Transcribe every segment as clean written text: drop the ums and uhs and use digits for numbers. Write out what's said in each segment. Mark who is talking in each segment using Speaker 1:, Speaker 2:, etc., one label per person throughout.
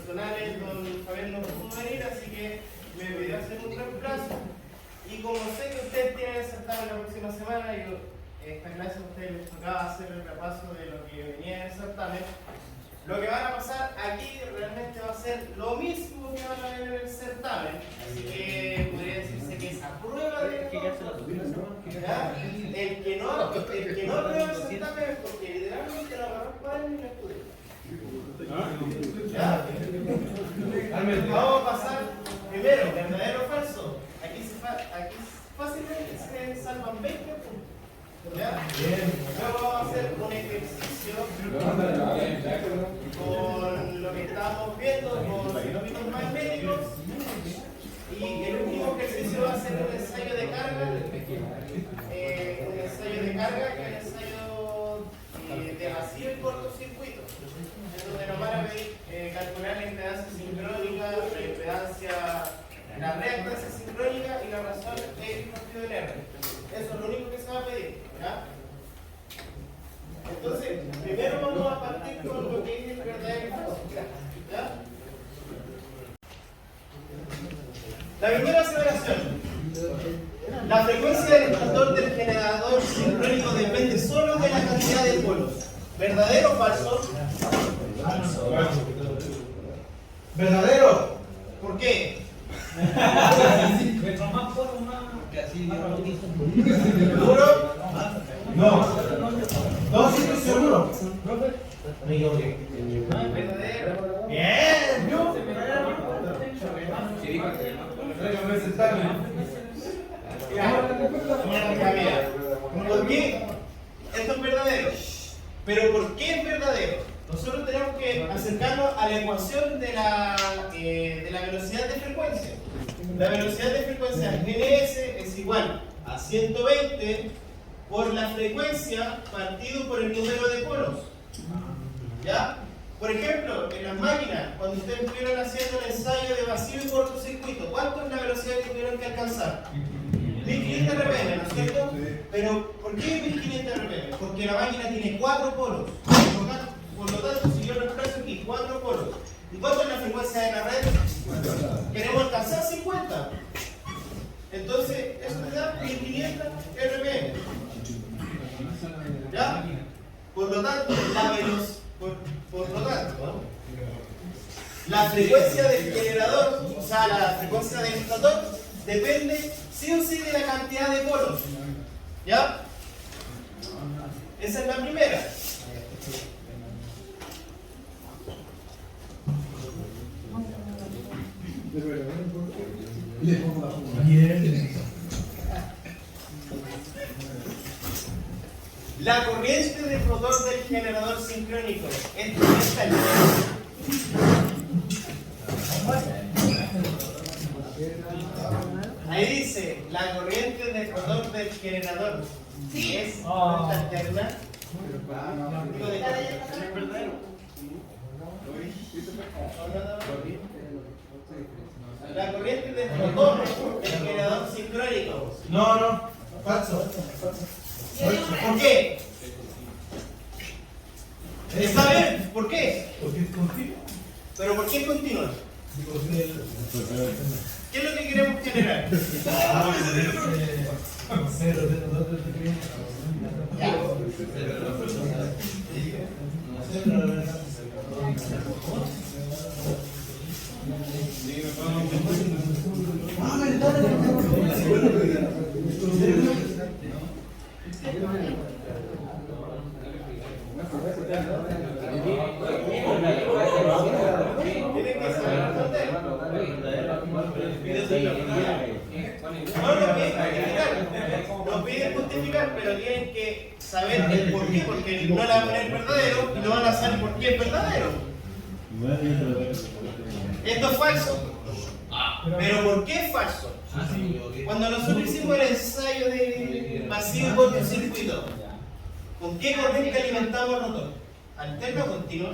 Speaker 1: personales, don Fabián no pudo venir, así que me pidió hacer un reemplazo. Y como sé que ustedes tienen el certamen la próxima semana, yo esta clase a ustedes les tocaba hacer el repaso de lo que venía en el certamen. Lo que van a pasar aquí realmente va a ser lo mismo que van a ver en el certamen. Así que podría decirse que es a prueba de todo. El que no aprueba el certamen es porque literalmente la agarró para él y la estudió. ¿Ya? Vamos a pasar primero, verdadero o falso. Aquí fácilmente se salvan 20 puntos. ¿Ya? Luego vamos a hacer un ejercicio con lo que estábamos viendo, con los fenómenos magnéticos. Y el último ejercicio va a ser un ensayo de carga. Un ensayo de carga que es un ensayo de vacío y cortocircuito. En donde nos van a pedir calcular la impedancia sincrónica, la reactancia sincrónica y la razón de partido del R. Eso es lo único que se va a pedir. ¿Ya? Entonces, primero vamos a partir con lo que es el verdadero y falso. ¿Ya? La primera aseveración. La frecuencia del estator del generador sincrónico depende solo de la cantidad de polos. ¿Verdadero o falso? ¿Verdadero? ¿Por qué? ¿Seguro? No. No, sí estoy seguro. ¿Verdadero? Bien. ¿Yo? Mira. ¿Por qué? Esto es verdadero. Pero ¿por qué es verdadero? Nosotros tenemos que acercarnos a la ecuación de la velocidad de frecuencia. La velocidad de frecuencia Ns es igual a 120 por la frecuencia partido por el número de polos. ¿Ya? Por ejemplo, en las máquinas, cuando ustedes estuvieron haciendo el ensayo de vacío y cortocircuito, ¿cuánto es la velocidad que tuvieron que alcanzar? 1500 RPM, ¿no es cierto? Pero, ¿por qué 1500 RPM? Porque la máquina tiene 4 polos. Por lo tanto, si yo reemplazo aquí 4 polos, ¿y cuánto es la frecuencia de la red? Queremos alcanzar 50. Entonces, eso te da 1500 RPM. ¿Ya? Por lo tanto, la frecuencia del generador, o sea, la frecuencia del estator, depende sí o sí de la cantidad de polos. ¿Ya? Esa es la primera. La corriente de rotor del generador sincrónico es esta línea. Ahí dice, la corriente de rotor del generador es alterna. La corriente de rotor del generador sincrónico. No, falso. ¿Por qué? ¿Está bien? ¿Por qué?
Speaker 2: Porque es continuo.
Speaker 1: ¿Pero por qué es continua? ¿Qué es lo que queremos generar? No piden justificar, pero tienen que saber el por qué, porque no le van a poner verdadero y no van a saber por qué es verdadero. Esto es falso. ¿Pero por qué es falso? Cuando nosotros hicimos el ensayo de vacío y cortocircuito, ¿con qué corriente alimentamos el rotor? ¿Alterna o continua?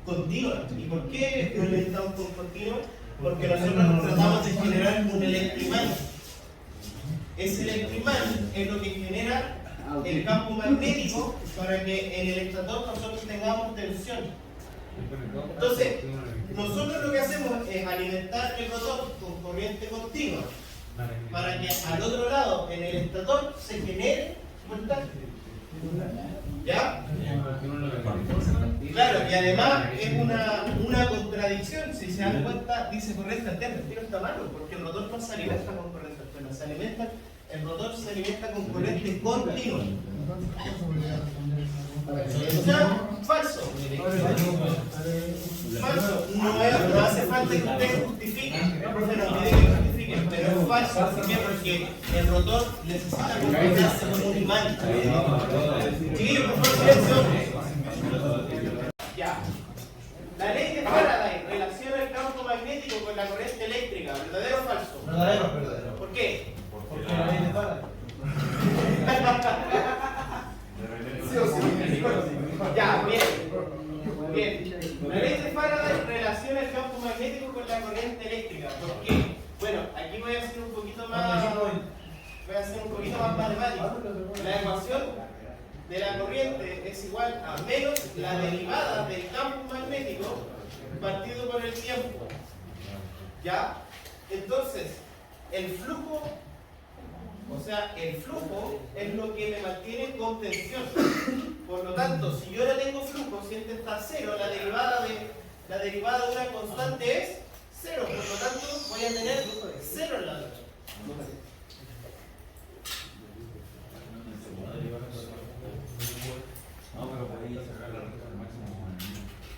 Speaker 1: Continua. ¿Y por qué lo alimentamos con continua? Porque nosotros tratamos de generar un electroimán. Ese electroimán es lo que genera el campo magnético para que en el estator nosotros tengamos tensión. Entonces, nosotros lo que hacemos es alimentar el rotor con corriente continua para que al otro lado, en el estator, se genere voltaje. ¿Ya? Claro, y además es una contradicción. Si se dan cuenta, dice corriente alterna. El tiro está malo, porque el rotor no se alimenta con corriente alterna. El rotor se alimenta con corriente continua. O sea, falso. Falso. No hace falta que ustedes justifiquen. No, profe, no pide que justifiquen, pero es falso. ¿Por qué? Porque el rotor necesita comportarse como un imán. Chiquillos, por favor, silencio. Ya. La ley de Faraday relaciona el campo magnético con la corriente eléctrica. ¿Verdadero o falso?
Speaker 2: Verdadero.
Speaker 1: ¿Por qué?
Speaker 2: Porque la ley de Faraday.
Speaker 1: Ya, bien. Bien. La ley de Faraday relaciona el campo magnético con la corriente eléctrica. ¿Por qué? Bueno, aquí voy a hacer un poquito más matemático. La ecuación de la corriente es igual a menos la derivada del campo magnético partido por el tiempo. ¿Ya? Entonces, el flujo es lo que me mantiene con tensión. Por lo tanto, si yo no tengo flujo, si este está cero, la derivada de una constante es cero. Por lo tanto, voy a tener cero en la derecha.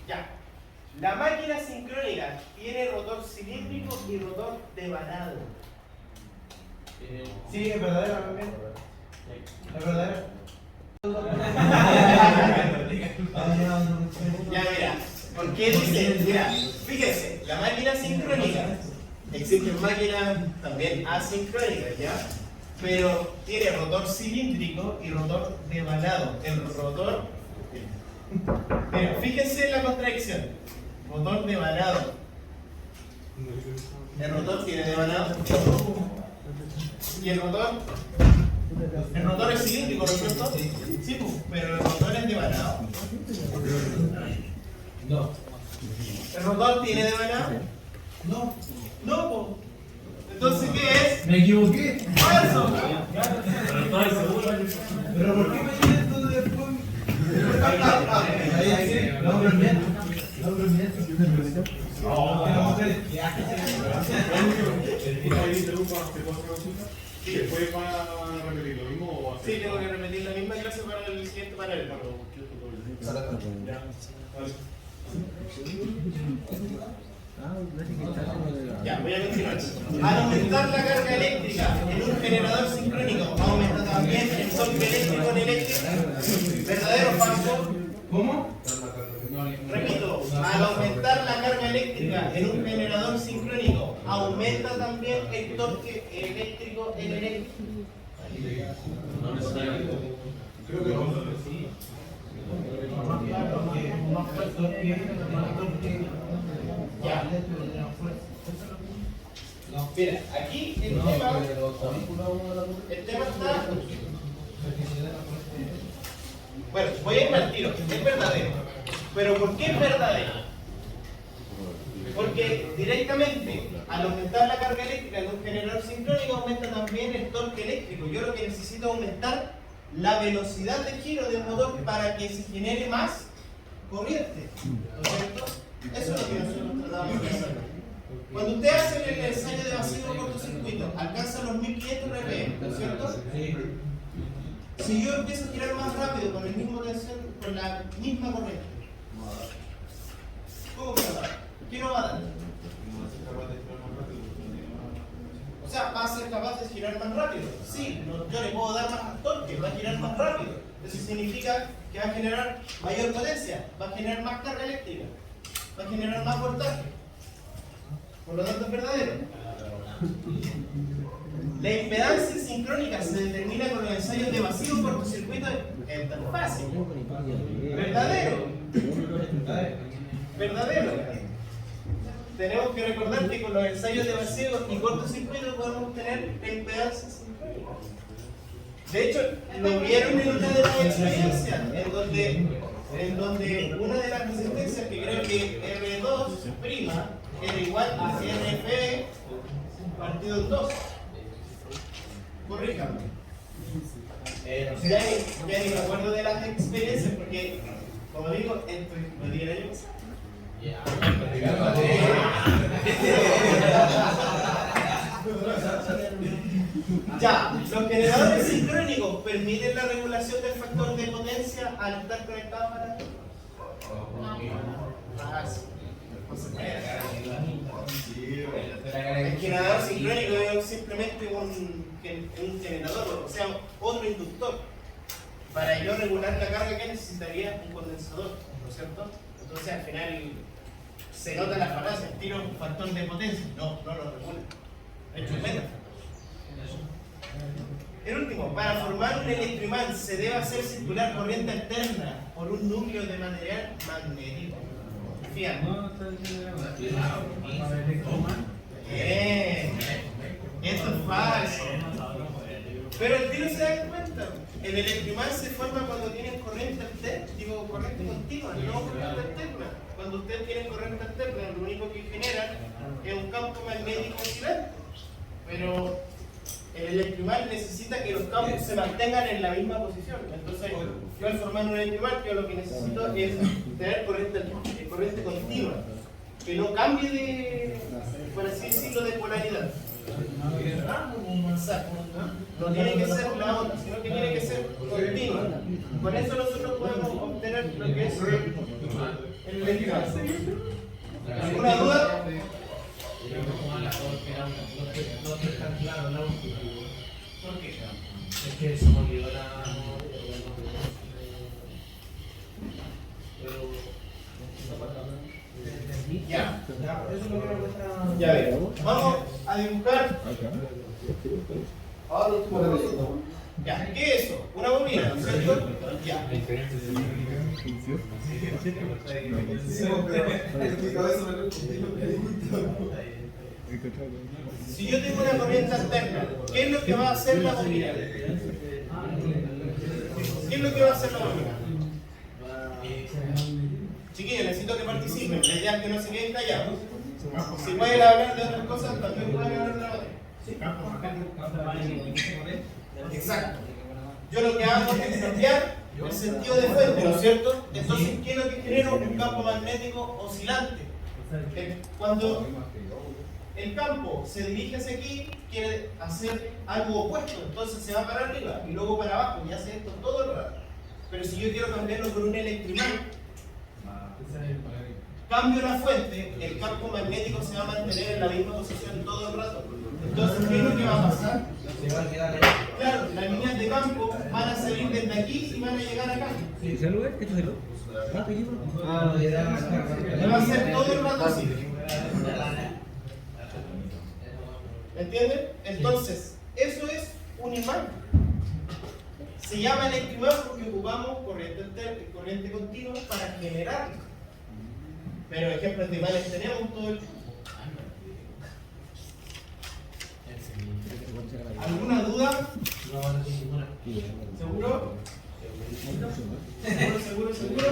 Speaker 1: Ya. La máquina sincrónica tiene rotor cilíndrico y rotor devanado.
Speaker 2: Sí, es verdadero también. Es verdadero.
Speaker 1: Ya, mira. ¿Por qué dice? Mira, fíjense, la máquina sincrónica, existen máquinas también asincrónicas, ¿ya? Pero tiene rotor cilíndrico y rotor devanado. El rotor. Mira, fíjense en la contradicción. Rotor devanado. El rotor tiene devanado. Y el rotor es cilíndrico, ¿no es cierto? Sí, pues, pero el rotor es devanado.
Speaker 2: No.
Speaker 1: ¿El rotor tiene devanado?
Speaker 2: No.
Speaker 1: No, pues. Entonces, ¿qué es?
Speaker 2: Me equivoqué.
Speaker 1: ¡Falso!
Speaker 2: Pero ¿por qué me dices esto después? No, pero miento.
Speaker 3: Sí, después van a repetir lo mismo o
Speaker 1: Sí, tengo que repetir la misma clase para el siguiente panel. Ya, voy a continuar. Al aumentar la carga eléctrica en un generador sincrónico, aumenta también el torque eléctrico en eléctrica. ¿Verdadero o falso?
Speaker 2: ¿Cómo?
Speaker 1: Repito, al aumentar la carga eléctrica en un generador sincrónico, aumenta también el torque eléctrico en eléctrica.
Speaker 3: Creo que no.
Speaker 1: Ya. Mira, aquí el tema está. Bueno, voy a ir al tiro. Es verdadero. ¿Pero por qué es verdadero? Porque directamente, al aumentar la carga eléctrica en un generador sincrónico, aumenta también el torque eléctrico. Yo lo que necesito es aumentar la velocidad de giro del motor para que se genere más corriente. ¿No es cierto? Eso es lo que nosotros tratamos de hacer. Cuando usted hace el ensayo de vacío de cortocircuito, alcanza los 1500 RPM, ¿no es cierto? Si yo empiezo a girar más rápido con el mismo tensión, con la misma corriente, ¿cómo me va a dar? ¿Qué no va a dar? O sea, va a ser capaz de girar más rápido. Sí, yo le puedo dar más torque, va a girar más rápido. Eso significa que va a generar mayor potencia, va a generar más carga eléctrica, va a generar más voltaje. Por lo tanto es verdadero. La impedancia sincrónica se determina con los ensayos de vacío cortocircuito. Es tan fácil. Verdadero. Verdadero. Tenemos que recordar que con los ensayos de vacío y cortocircuito podemos tener la impedancia sincrónica. De hecho, lo vieron en una de las experiencias, en donde en donde una de las resistencias que creo que R2' era igual a RP partido en 2. Corríjame. Ya ni me acuerdo de las experiencias porque, como digo, esto lo di el año pasado. Ya, los generadores sincrónicos permiten la regulación del factor de potencia al estar conectados a la red. El generador sincrónico es simplemente un generador, o sea, otro inductor. Para yo regular la carga que necesitaría un condensador, ¿no es cierto? Entonces al final se nota la falacia, tiro un factor de potencia, no lo regula. De hecho, es menos. El último, para formar un electroimán se debe hacer circular corriente alterna por un núcleo de material magnético. Fíjate. Esto es falso. Pero el tiro se da cuenta. El electroimán se forma cuando tienen corriente alterna, corriente continua, no corriente alterna. Cuando ustedes tienen corriente alterna, lo único que genera es un campo magnético oscilante. Pero el electroimán necesita que los campos se mantengan en la misma posición. Entonces, yo al formar un electroimán, yo lo que necesito es tener corriente continua, que no cambie de, por así decirlo, de polaridad. No tiene que ser la otra, sino que tiene que ser continua. Con eso nosotros podemos obtener lo que es el electroimán. ¿Alguna duda?
Speaker 4: No es tan claro, ¿no?
Speaker 1: ¿Por qué?
Speaker 4: Es que se me olvidó la...
Speaker 1: Ya. Ya veo. Vamos a dibujar. Ya, ¿qué es eso? Una bobina, ¿no es cierto? Ya. Si yo tengo una corriente alterna, ¿qué es lo que va a hacer la bobina? ¿Qué es lo que va a hacer la bobina? Chiquillos, necesito que participen. La idea es que no se queden callados. Si pueden hablar de otras cosas, también pueden hablar de la otra. Exacto. Yo lo que hago es cambiar el sentido de fuente, ¿no es cierto? Entonces, ¿qué es lo que genera un campo magnético oscilante? Cuando el campo se dirige hacia aquí, quiere hacer algo opuesto, entonces se va para arriba y luego para abajo y hace esto todo el rato. Pero si yo quiero cambiarlo por un electroimán, cambio la fuente, el campo magnético se va a mantener en la misma posición todo el rato. Entonces, ¿qué es lo que va a pasar? Claro, las líneas de campo van a salir desde aquí y van a llegar acá. Va a ser todo el rato así. ¿Entienden? Entonces, eso es un imán. Se llama electroimán porque ocupamos corriente continua para generarlo. Pero ejemplos de imanes tenemos todo el tiempo. ¿Alguna duda? ¿Seguro? ¿Seguro?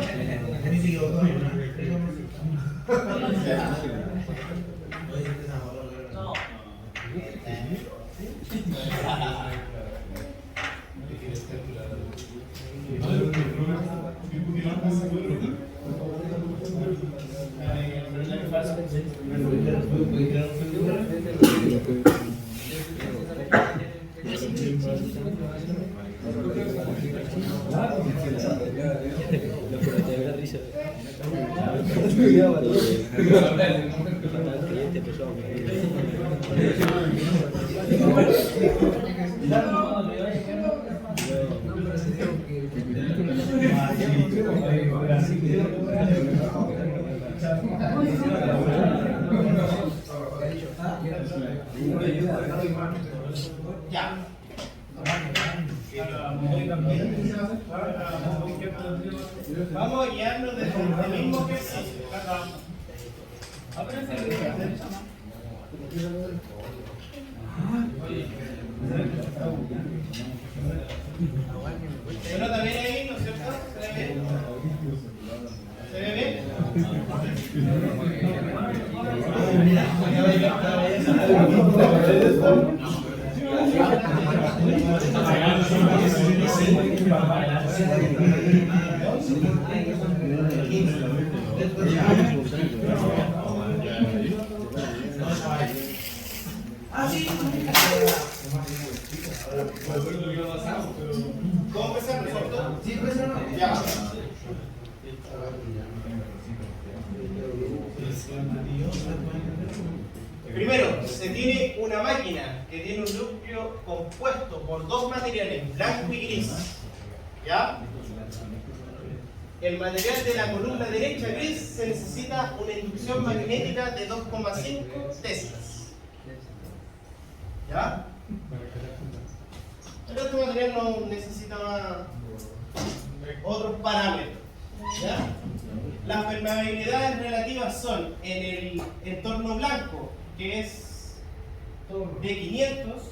Speaker 1: Ya. Vamos a guiarnos desde el mismo ejercicio. ¿Se nota bien ahí, no es cierto? ¿Se ve bien? ¿Cómo empezar, cierto?
Speaker 2: Sí, pues no.
Speaker 1: Ya. Primero, se tiene una máquina que tiene un núcleo compuesto por dos materiales, blanco y gris. ¿Ya? El material de la columna derecha gris se necesita una inducción magnética de 2,5 teslas. ¿Ya? El otro material no necesita otros parámetros. ¿Ya? Las permeabilidades relativas son en el entorno blanco, que es de 500,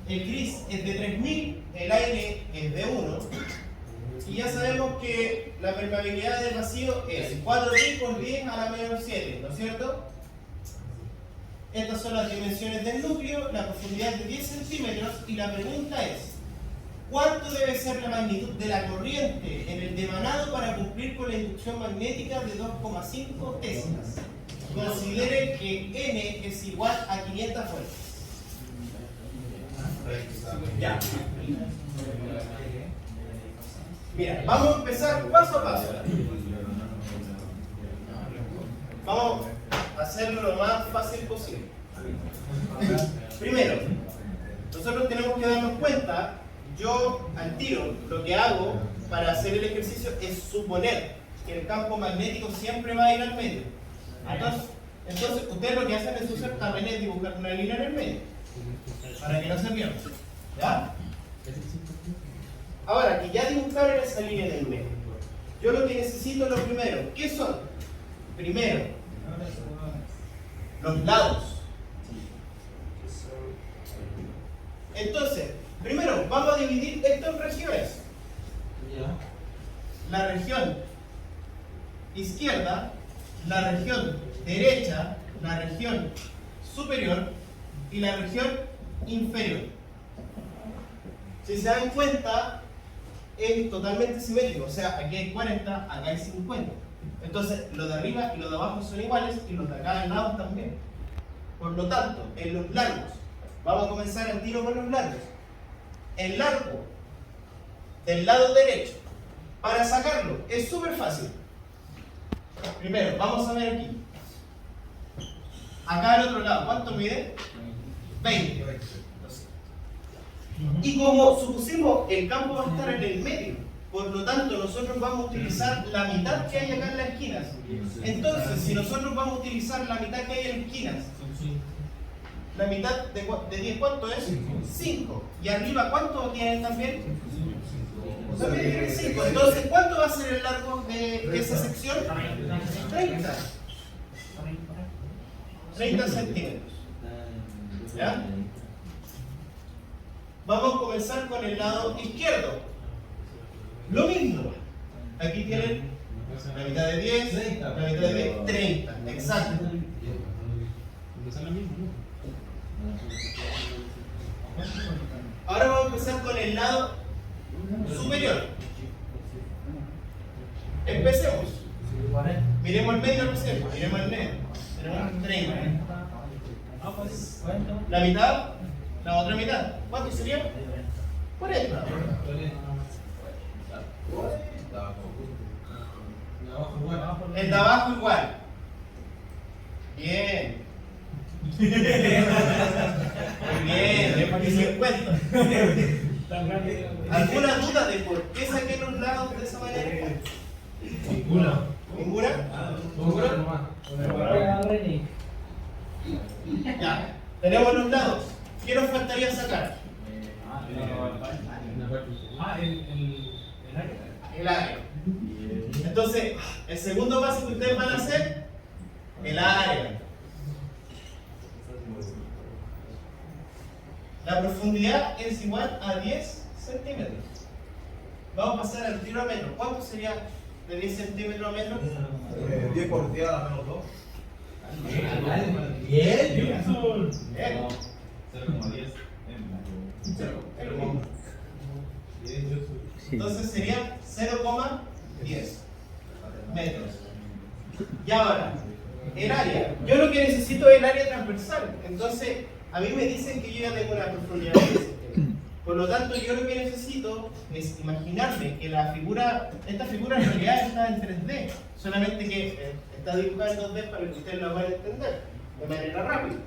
Speaker 1: el gris es de 3000, el aire es de 1, y ya sabemos que la permeabilidad del vacío es 4.000 por 10 a la menor 7, ¿no es cierto? Estas son las dimensiones del núcleo, la profundidad es de 10 centímetros, y la pregunta es: ¿cuánto debe ser la magnitud de la corriente en el devanado para cumplir con la inducción magnética de 2,5 teslas? Considere que N es igual a 500 vueltas. Ya. Mira, vamos a empezar paso a paso. Vamos a hacerlo lo más fácil posible. Primero, nosotros tenemos que darnos cuenta. Yo al tiro lo que hago para hacer el ejercicio es suponer que el campo magnético siempre va a ir al medio. Entonces ustedes lo que hacen en su certamen es dibujar una línea en el medio para que no se pierda. ¿Ya? Ahora que ya dibujaron esa línea en el medio, yo lo que necesito es lo primero. ¿Qué son? Primero, los lados. Entonces, primero, vamos a dividir esto en regiones. La región izquierda, la región derecha, la región superior y la región inferior. Si se dan cuenta, es totalmente simétrico. O sea, aquí hay 40, acá hay 50. Entonces, los de arriba y los de abajo son iguales y los de acá al lado también. Por lo tanto, en los largos, vamos a comenzar al tiro con los largos. El largo del lado derecho, para sacarlo, es súper fácil. Primero, vamos a ver aquí. Acá al otro lado, ¿cuánto mide? 20. Y como supusimos, el campo va a estar en el medio, por lo tanto, nosotros vamos a utilizar la mitad que hay acá en las esquinas. Entonces, si nosotros vamos a utilizar la mitad que hay en las esquinas, la mitad de 10, ¿cuánto es? 5. ¿Y arriba cuánto tienen también? También tienen 5. Entonces, ¿cuánto va a ser el largo de esa sección? 30. 30 centímetros. ¿Ya? Vamos a comenzar con el lado izquierdo. Lo mismo. Aquí tienen la mitad de 10, la mitad de 10, 30. Exacto. Ahora vamos a empezar con el lado superior. Empecemos. Miremos el medio recién, miremos el medio. Tenemos 30. La mitad, la otra mitad. ¿Cuánto sería? 40. El de abajo igual. Bien. Muy bien, para que se den cuenta. ¿Alguna duda de por qué saqué los lados de esa manera?
Speaker 4: Ninguna.
Speaker 1: ¿Ninguna? Ya, tenemos los lados. ¿Qué nos faltaría sacar? El área. Entonces, el segundo paso que ustedes van a hacer, el área. La profundidad es igual a 10 centímetros. Vamos a pasar al tiro a metro. ¿Cuánto sería de 10 centímetros a metro?
Speaker 2: 10 por 10 a la menos 2. Bien, Johnson.
Speaker 1: Bien.
Speaker 4: 0,10.
Speaker 1: Entonces sería 0,10 metros. Y ahora, el área. Yo lo que necesito es el área transversal. Entonces, a mí me dicen que yo ya tengo una profundidad de 10 centímetros. Por lo tanto, yo lo que necesito es imaginarme que esta figura en realidad está en 3D. Solamente que está dibujada en 2D para que ustedes la puedan entender de manera rápida.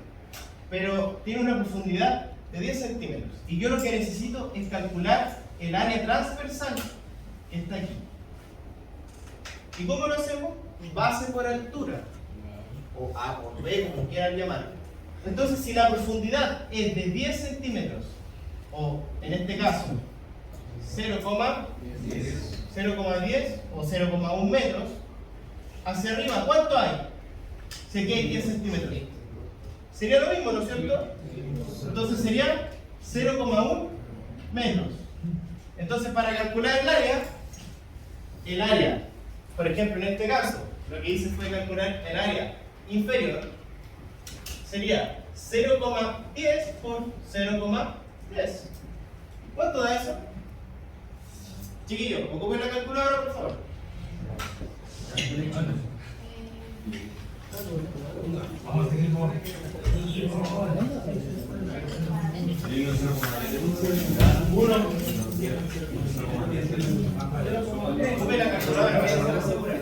Speaker 1: Pero tiene una profundidad de 10 centímetros. Y yo lo que necesito es calcular el área transversal que está aquí. ¿Y cómo lo hacemos? Base por altura, o A por B, como quieran llamarlo. Entonces, si la profundidad es de 10 centímetros, o en este caso 0,10 o 0,1 metros, hacia arriba, ¿cuánto hay? Sé que hay 10 centímetros. Sería lo mismo, ¿no es cierto? Entonces sería 0,1 metros. Entonces, para calcular el área, por ejemplo, en este caso, lo que hice fue calcular el área inferior, sería 0,10 por 0,10. ¿Cuánto da eso? Chiquillos, ocupen la calculadora, por favor.
Speaker 2: Vamos a seguir con.
Speaker 1: Ocupen la calculadora, voy a estar segura.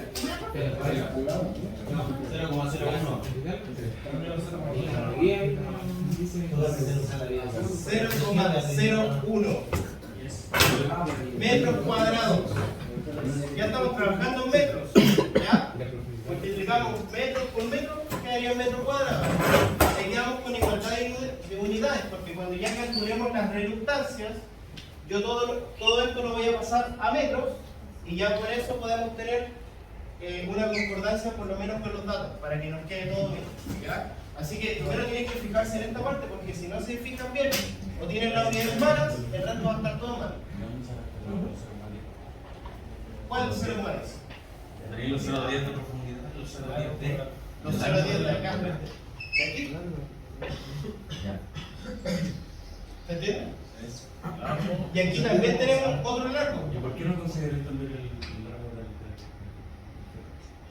Speaker 1: 0,01 metros cuadrados. Ya estamos trabajando en metros. ¿Ya? Multiplicamos metros por metro, quedaría metro cuadrado. Seguimos con igualdad de unidades, porque cuando ya calculemos las reluctancias, yo todo esto lo voy a pasar a metros y ya por eso podemos tener una concordancia por lo menos con los datos, para que nos quede todo bien. ¿Ya? Así que primero tienen que fijarse en esta parte, porque si no se fijan bien o tienen las unidades malas, el resto va a estar todo mal. ¿Cuál es 0,10?
Speaker 4: Los 0,10 de profundidad, los 0,10 de.
Speaker 1: Los 0,10 de acá. ¿De aquí? ¿Se entiende? Y aquí también tenemos otro largo.
Speaker 4: ¿Y por qué no consideran también el largo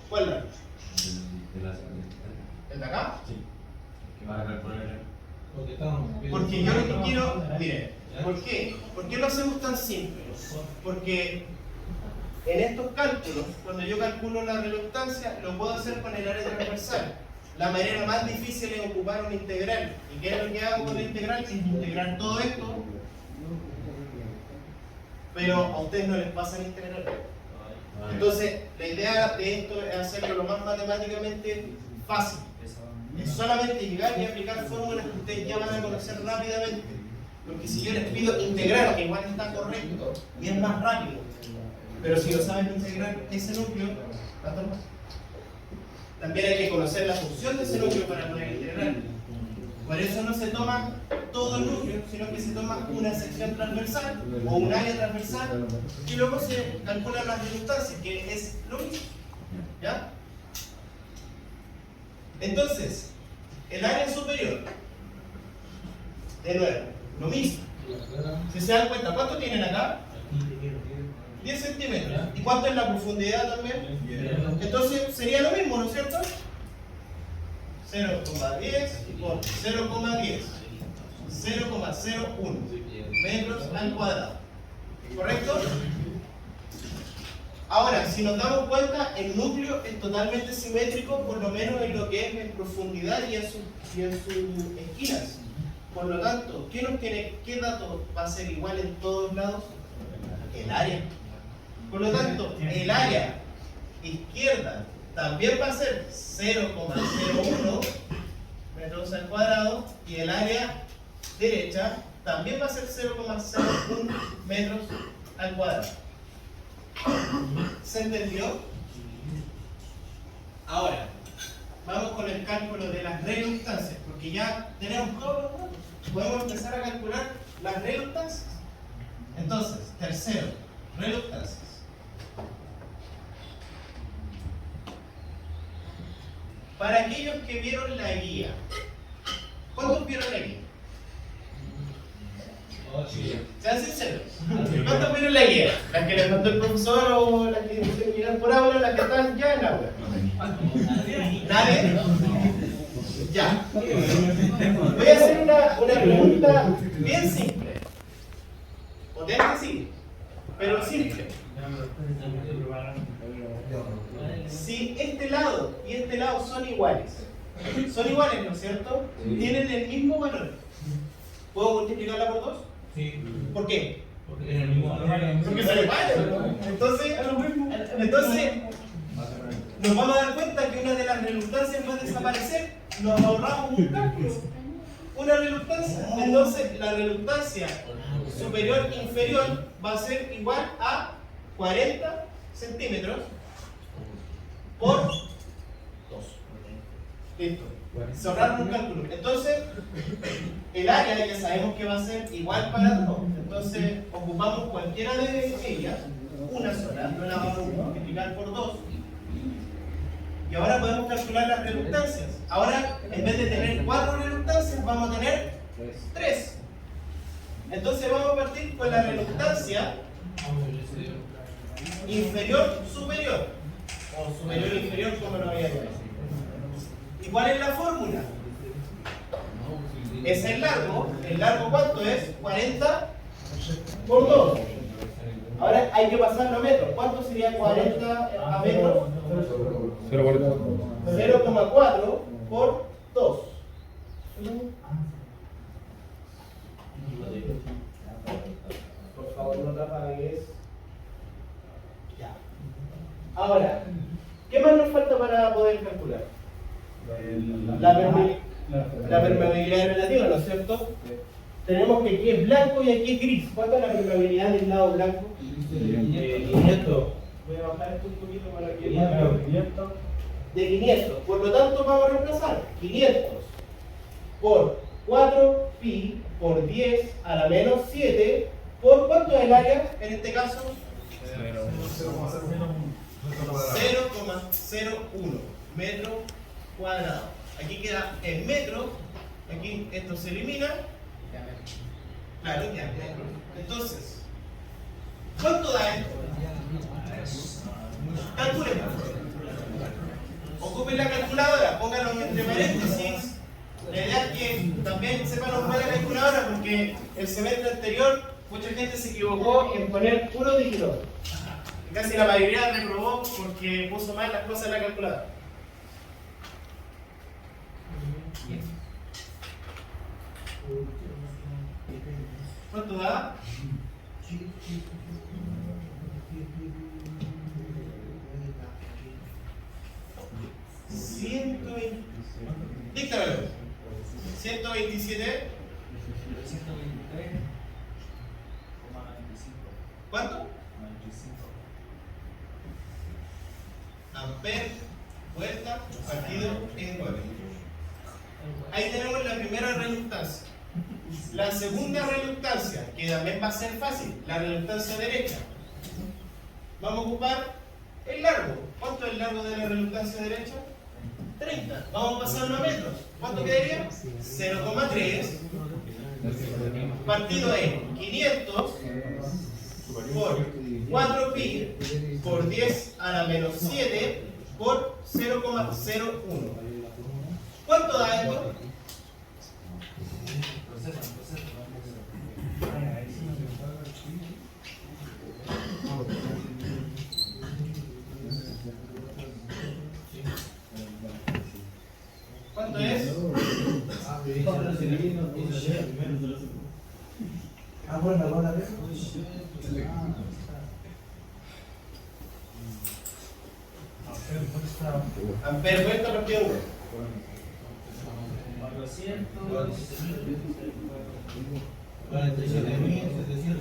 Speaker 1: ¿Cuál largo?
Speaker 4: de la
Speaker 1: ¿El de acá?
Speaker 4: Sí. Que va a calcular.
Speaker 1: Porque yo lo que quiero, mire, ¿por qué? ¿Por qué lo hacemos tan simple? Porque en estos cálculos, cuando yo calculo la reluctancia, lo puedo hacer con el área transversal. La manera más difícil es ocupar un integral. ¿Y qué es lo que hago con el integral? Es integrar todo esto, pero a ustedes no les pasa el integral. Entonces, la idea de esto es hacerlo lo más matemáticamente fácil. Es solamente llegar y aplicar fórmulas que ustedes ya van a conocer rápidamente. Porque si yo les pido integrar, que igual está correcto, y es más rápido. Pero si no saben integrar ese núcleo, va a estar mal. También hay que conocer la función de ese núcleo para poder integrar. Por eso no se toma todo el núcleo, sino que se toma una sección transversal o un área transversal y luego se calculan las reluctancias, que es lo mismo. ¿Ya? Entonces, el área superior, de nuevo, lo mismo. Si se dan cuenta, ¿cuánto tienen acá? 10 centímetros. ¿Y cuánto es la profundidad también? Entonces sería lo mismo, ¿no es cierto? 0,10 por 0,10. 0,01 metros al cuadrado. ¿Correcto? Ahora, si nos damos cuenta, el núcleo es totalmente simétrico, por lo menos en lo que es en profundidad y en sus esquinas. Por lo tanto, ¿qué dato va a ser igual en todos lados? El área. Por lo tanto, el área izquierda también va a ser 0,01 metros al cuadrado y el área derecha también va a ser 0,01 metros al cuadrado. ¿Se entendió? Ahora, vamos con el cálculo de las reluctancias, porque ya tenemos todos los datos. Podemos empezar a calcular las reluctancias. Entonces, tercero, reluctancias. Para aquellos que vieron la guía, ¿cuántos vieron la guía? Sean sinceros. ¿Cuántos vieron la guía? ¿Las que les mandó el profesor o las que hicieron llegar por aula o las que están ya en aula? ¿Nadie? Ya. Voy a hacer una pregunta bien simple. Potente sí, pero simple. Si este lado y este lado son iguales, ¿no es cierto? Tienen el mismo valor. ¿Puedo multiplicarla por 2?
Speaker 2: Sí.
Speaker 1: ¿Por qué?
Speaker 2: Porque es el mismo valor.
Speaker 1: Porque son iguales. Entonces, nos vamos a dar cuenta que una de las redundancias va a desaparecer. Nos ahorramos un cálculo. Una redundancia. Entonces, la redundancia superior-inferior va a ser igual a 40 centímetros por 2. Listo. Se ahorraron un cálculo. Entonces, el área ya sabemos que va a ser igual para todos. Entonces, ocupamos cualquiera de ellas, una sola, no la vamos a multiplicar por 2. Y ahora podemos calcular las redundancias. Ahora, en vez de tener 4 redundancias, vamos a tener 3. Entonces, vamos a partir con la redundancia inferior-superior. O superior-inferior, como lo había llamado. ¿Y cuál es la fórmula? Es el largo. ¿El largo cuánto es? 40 por 2. Ahora hay que pasarlo a metros. ¿Cuánto sería 40 a metros? 0,4 por 2. Por favor, no te apagues. Ya. Ahora, ¿qué más nos falta para poder calcular? La permeabilidad relativa, ¿no es cierto? Tenemos que aquí es blanco y aquí es gris. ¿Cuánto es la permeabilidad del lado blanco? 500. Voy a bajar esto un poquito para que 500. De 500. Por lo tanto, vamos a reemplazar 500 por 4pi por 10 a la menos 7 por ¿cuánto es el área? En este caso, 0,01 metro cuadrado. Aquí queda en metro, aquí esto se elimina. Claro, ya. Entonces, ¿cuánto da esto? Calculen. Ocupen la calculadora, pónganlo entre paréntesis. La idea es que también sepan ocupar la calculadora porque el semestre anterior mucha gente se equivocó en poner puro dígito. Casi la mayoría reprobó porque puso mal las cosas en la calculadora. ¿Cuánto da? Díctamelo. 127. ¿Cuánto? Amper, vuelta, partido en 9. Ahí tenemos la primera redundancia. La segunda redundancia, que también va a ser fácil, la redundancia derecha. Vamos a ocupar el largo. ¿Cuánto es el largo de la redundancia derecha? 30. Vamos a pasarlo a metros. ¿Cuánto quedaría? 0,3 partido en 500 por 4pi por 10 a la menos 7 por 0,01. ¿Cuánto da esto? ¿Cuánto es? Amper vuelta partido 1. 47.746.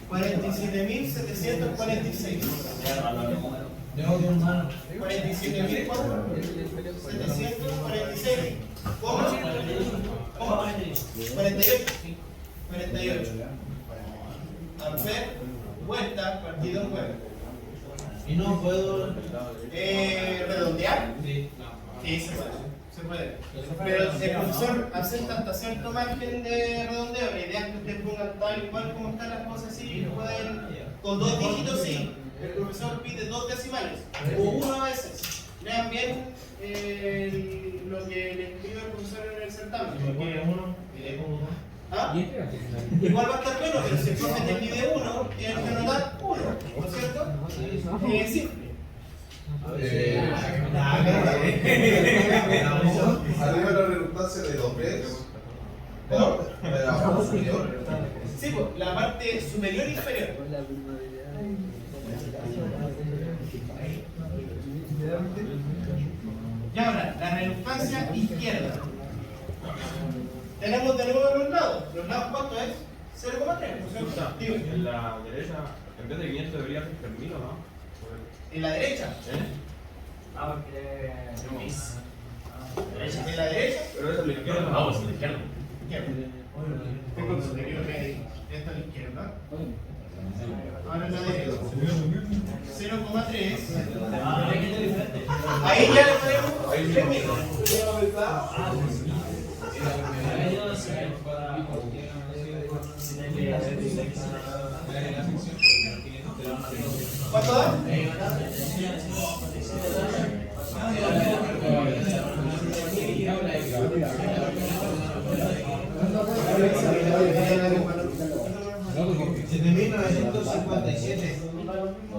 Speaker 1: 47.746. ¿Cómo? 48. Amper, vuelta, partido 9.
Speaker 2: Y no puedo
Speaker 1: redondear.
Speaker 2: Sí, no.
Speaker 1: Sí, se puede. Se puede. Pero el profesor acepta hasta cierto margen de redondeo. La idea es que ustedes pongan tal y cual como están las cosas así. Pueden, con 2 dígitos sí. El profesor pide 2 decimales. O 1 a veces. Lean bien lo que le escribe el profesor en el certamen. ¿Ah? Igual va a estar bueno, pero si el profe te pide 1, tienes que anotar 1, ¿no es cierto? Es simple.
Speaker 5: Arriba la redundancia de 2 veces. De la parte superior.
Speaker 1: Sí, pues, la parte superior e inferior. Y ahora, la reluctancia izquierda. Tenemos de nuevo los lados. ¿Los lados cuánto es? 0,3, ¿no es cierto? Digo,
Speaker 6: En la derecha, en vez de 500 debería ser 3000, ¿o no?
Speaker 1: en la derecha.
Speaker 7: Ah, porque
Speaker 1: En la derecha.
Speaker 6: Pero esa es la izquierda.
Speaker 4: No, es la izquierda.
Speaker 1: Izquierda. Tengo superior medio. Esta es la izquierda. Ahora en la derecha. 0,3. Ahí ya le podemos 3.000. ¿Cuánto da?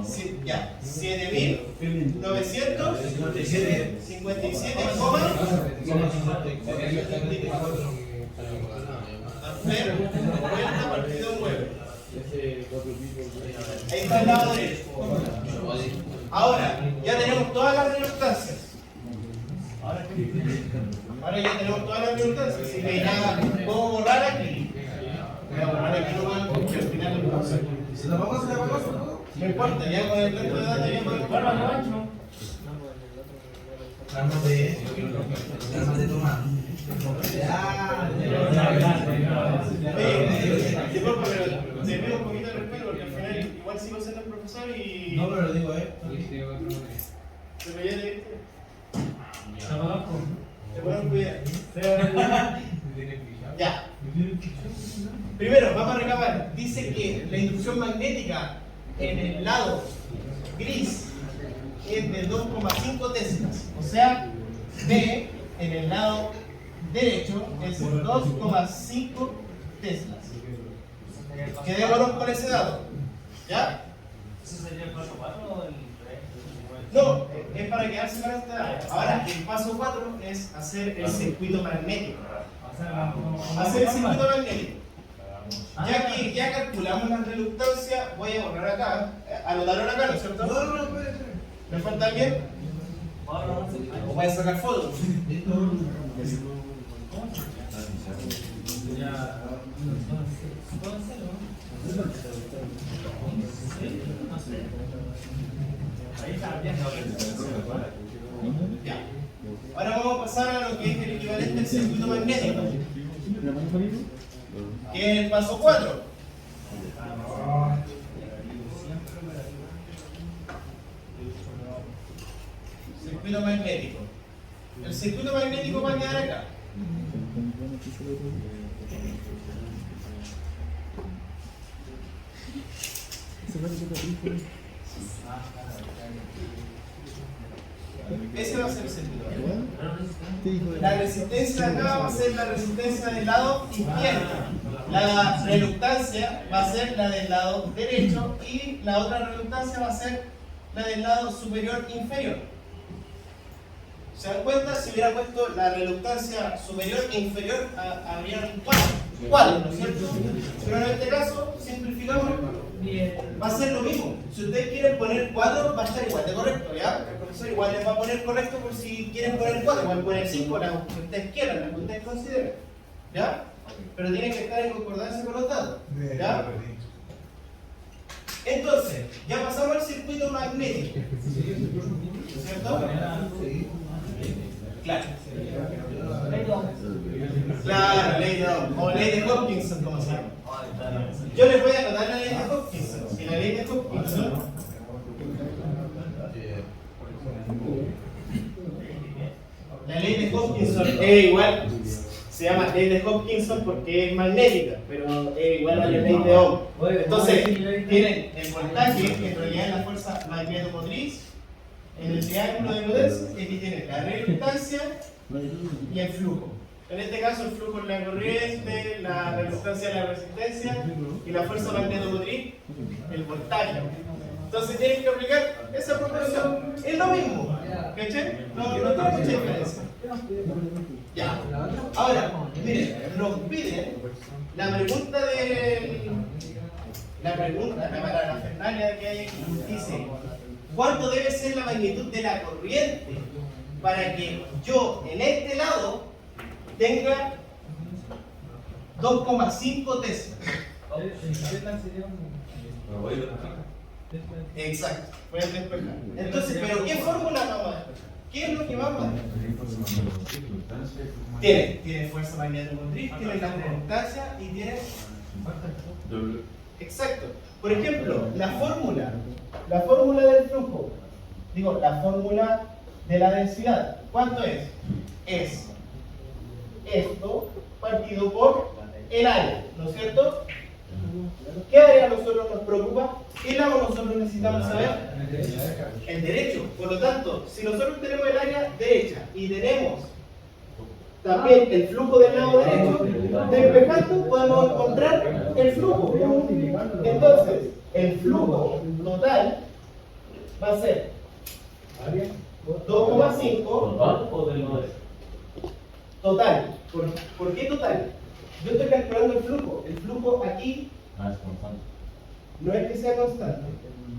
Speaker 1: Sí, ya, 7.957,54 partido 9. Ahí está el lado derecho. Ahora, ya tenemos todas las reluctancias. Ahora ya tenemos todas las reluctancias. Así que ya puedo borrar aquí. Voy a borrar aquí nomás porque al final no pasa.
Speaker 5: ¿Se la vamos a hacer la vamos?
Speaker 1: No importa, ya con el resto de datos ya podemos borrar.
Speaker 5: Cálmate tu mano.
Speaker 1: Oye, disculpa, pero te pido un poquito de respeto porque al final igual sigo siendo el profesor y.
Speaker 5: No, pero lo digo,
Speaker 1: Pero ya te viste. Te ponen cuidado. Ya. Primero, vamos a recabar. Dice que la inducción magnética en el lado gris es de 2,5 teslas. O sea, B en el lado derecho es 2,5 teslas. Quedémonos con ese dato. ¿Ya?
Speaker 7: ¿Ese sería el paso 4 o el 3?
Speaker 1: No, es para quedarse con este dato. Ahora, el paso 4 es hacer el circuito magnético. Hacer el circuito magnético. Ya que ya calculamos la reluctancia, voy a borrar acá. Anotaron acá, ¿no es cierto?
Speaker 5: No,
Speaker 1: ¿Me falta alguien? ¿O voy a sacar fotos? Ya. Ahora vamos a pasar a lo que es el equivalente al circuito magnético, que es el paso 4. Circuito magnético. El circuito magnético va a quedar acá. Ese va a ser el circuito. La resistencia de acá va a ser la resistencia del lado izquierdo. La reluctancia va a ser la del lado derecho y la otra reluctancia va a ser la del lado superior inferior. ¿Se dan cuenta? Si hubiera puesto la reluctancia superior e inferior, habría un cuadro, ¿no es cierto? Pero en este caso, simplificamos, va a ser lo mismo. Si ustedes quieren poner 4, va a estar igual de correcto, ¿ya? El profesor igual les va a poner correcto por si quieren poner 4, igual poner 5, las que ustedes quieran, las que ustedes consideren, ¿ya? Pero tienen que estar en concordancia con los datos, ¿ya? Entonces, ya pasamos al circuito magnético, ¿cierto? Claro. Claro, ley de Ohm, o ley de Hopkinson, como se llama. Yo les voy a anotar la ley de Hopkinson. Y la ley de Hopkinson ley de Hopkinson es igual, se llama ley de Hopkinson porque es magnética, pero es igual a la ley de Ohm. Entonces, tienen el voltaje, que en realidad es la fuerza magnetomotriz, en el triángulo de potencia, y aquí tienen la reluctancia y el flujo. En este caso, el flujo es la corriente, la reluctancia es la resistencia y la fuerza magnetomotriz, el voltaje. Entonces tienen que aplicar esa proporción. Es lo mismo, ¿cachai? No tiene mucha diferencia. Ya. Ahora, miren, nos piden la pregunta la parafernalia que hay aquí. Dice, ¿cuánto debe ser la magnitud de la corriente para que yo en este lado tenga 2,5 teslas? Exacto, voy a despejar. Entonces, ¿pero qué fórmula vamos a despejar? ¿Qué es lo que vamos a despejar? Tiene fuerza magnético-motriz, tiene la constancia y tiene... Exacto. Por ejemplo, la fórmula del flujo, la fórmula de la densidad, ¿cuánto es? Es esto partido por el área, ¿no es cierto? ¿Qué área a nosotros nos preocupa? ¿Qué lado nosotros necesitamos saber? El derecho. Por lo tanto, si nosotros tenemos el área derecha y tenemos también el flujo del lado derecho, despejando podemos encontrar el flujo. Entonces, el flujo total va a ser 2,5 total. ¿Por qué total? Yo estoy calculando el flujo. El flujo aquí no es que sea constante.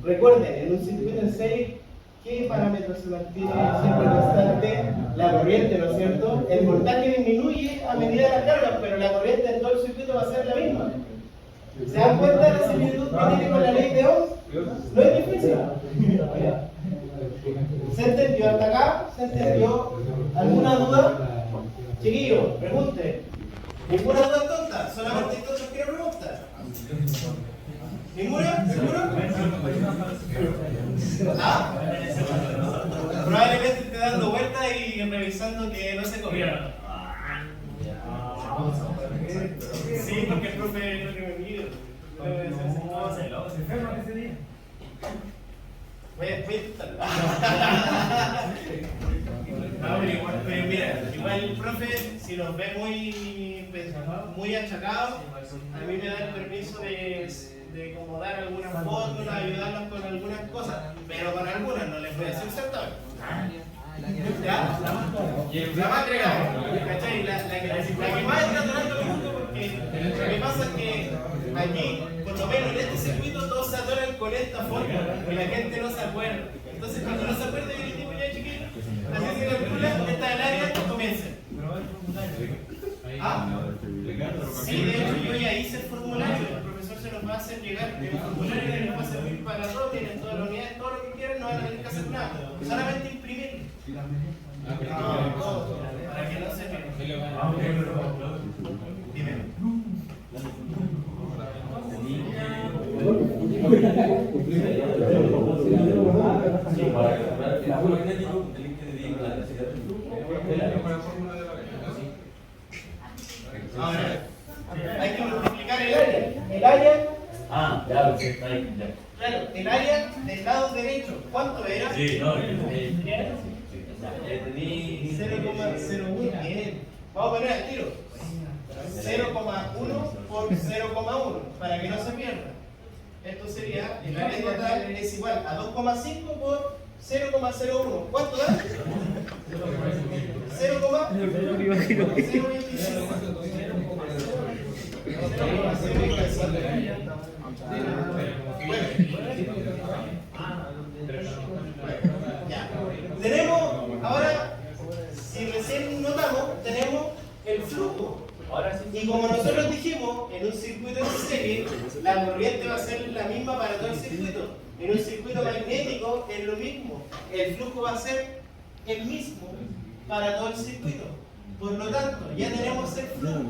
Speaker 1: Recuerden, en un circuito en serie, ¿qué parámetros se mantiene siempre constante? La corriente, ¿no es cierto? El voltaje disminuye a medida de las cargas, pero la corriente en todo el circuito va a ser la misma. ¿Se dan cuenta de la similitud que tiene con la ley de Ohm? No es difícil. ¿Se entendió hasta acá? ¿Se entendió? ¿Alguna duda? Chiquillos, pregunten. ¿Ninguna duda tonta? Solamente hay tontos que no preguntan. ¿Ninguna? ¿Seguro? ¿Ah? Probablemente esté dando vueltas y revisando que no se copiaron. Sí, porque el profe no que me pidió. Voy a intentarlo. Pero mira, igual el profe, si los ve muy achacados, a mí me da el permiso de como dar algunas fórmulas, ayudarlos con algunas cosas, pero con algunas no les voy a hacer exactamente. ¿Ya? La más entregada, ¿cachai? La que más está tomando el mundo, porque lo que pasa es que aquí, por lo menos en este circuito, todos se atoran con esta fórmula, que la gente no se acuerda. Entonces, cuando no se acuerde del tipo ya chiquito, así se calcula, esta es el área, comiencen. ¿Ah? Sí, de hecho yo ya hice el formulario, el profesor se nos va a hacer llegar el formulario que nos va a servir para todos, tienen todas las unidades, todo lo que quieran, no van a tener que hacer nada, solamente imprimir. No, para que no se pierda. Dime. Ahora, hay que multiplicar el área. El área.
Speaker 7: Ya, perfecto, ahí, ya.
Speaker 1: Claro, el área del lado derecho. ¿Cuánto era?
Speaker 7: Sí, no,
Speaker 1: 0,01. Bien. Vamos a poner al tiro. 0,1 por 0,1 para que no se pierda. Esto sería, el área total es igual a 2,5 por 0,01. ¿Cuánto da? 0,025. Ya. Tenemos, ahora, si recién notamos, tenemos el flujo. Y como nosotros dijimos, en un circuito de serie, la corriente va a ser la misma para todo el circuito. En un circuito magnético es lo mismo. El flujo va a ser el mismo para todo el circuito. Por lo tanto, ya tenemos el flujo.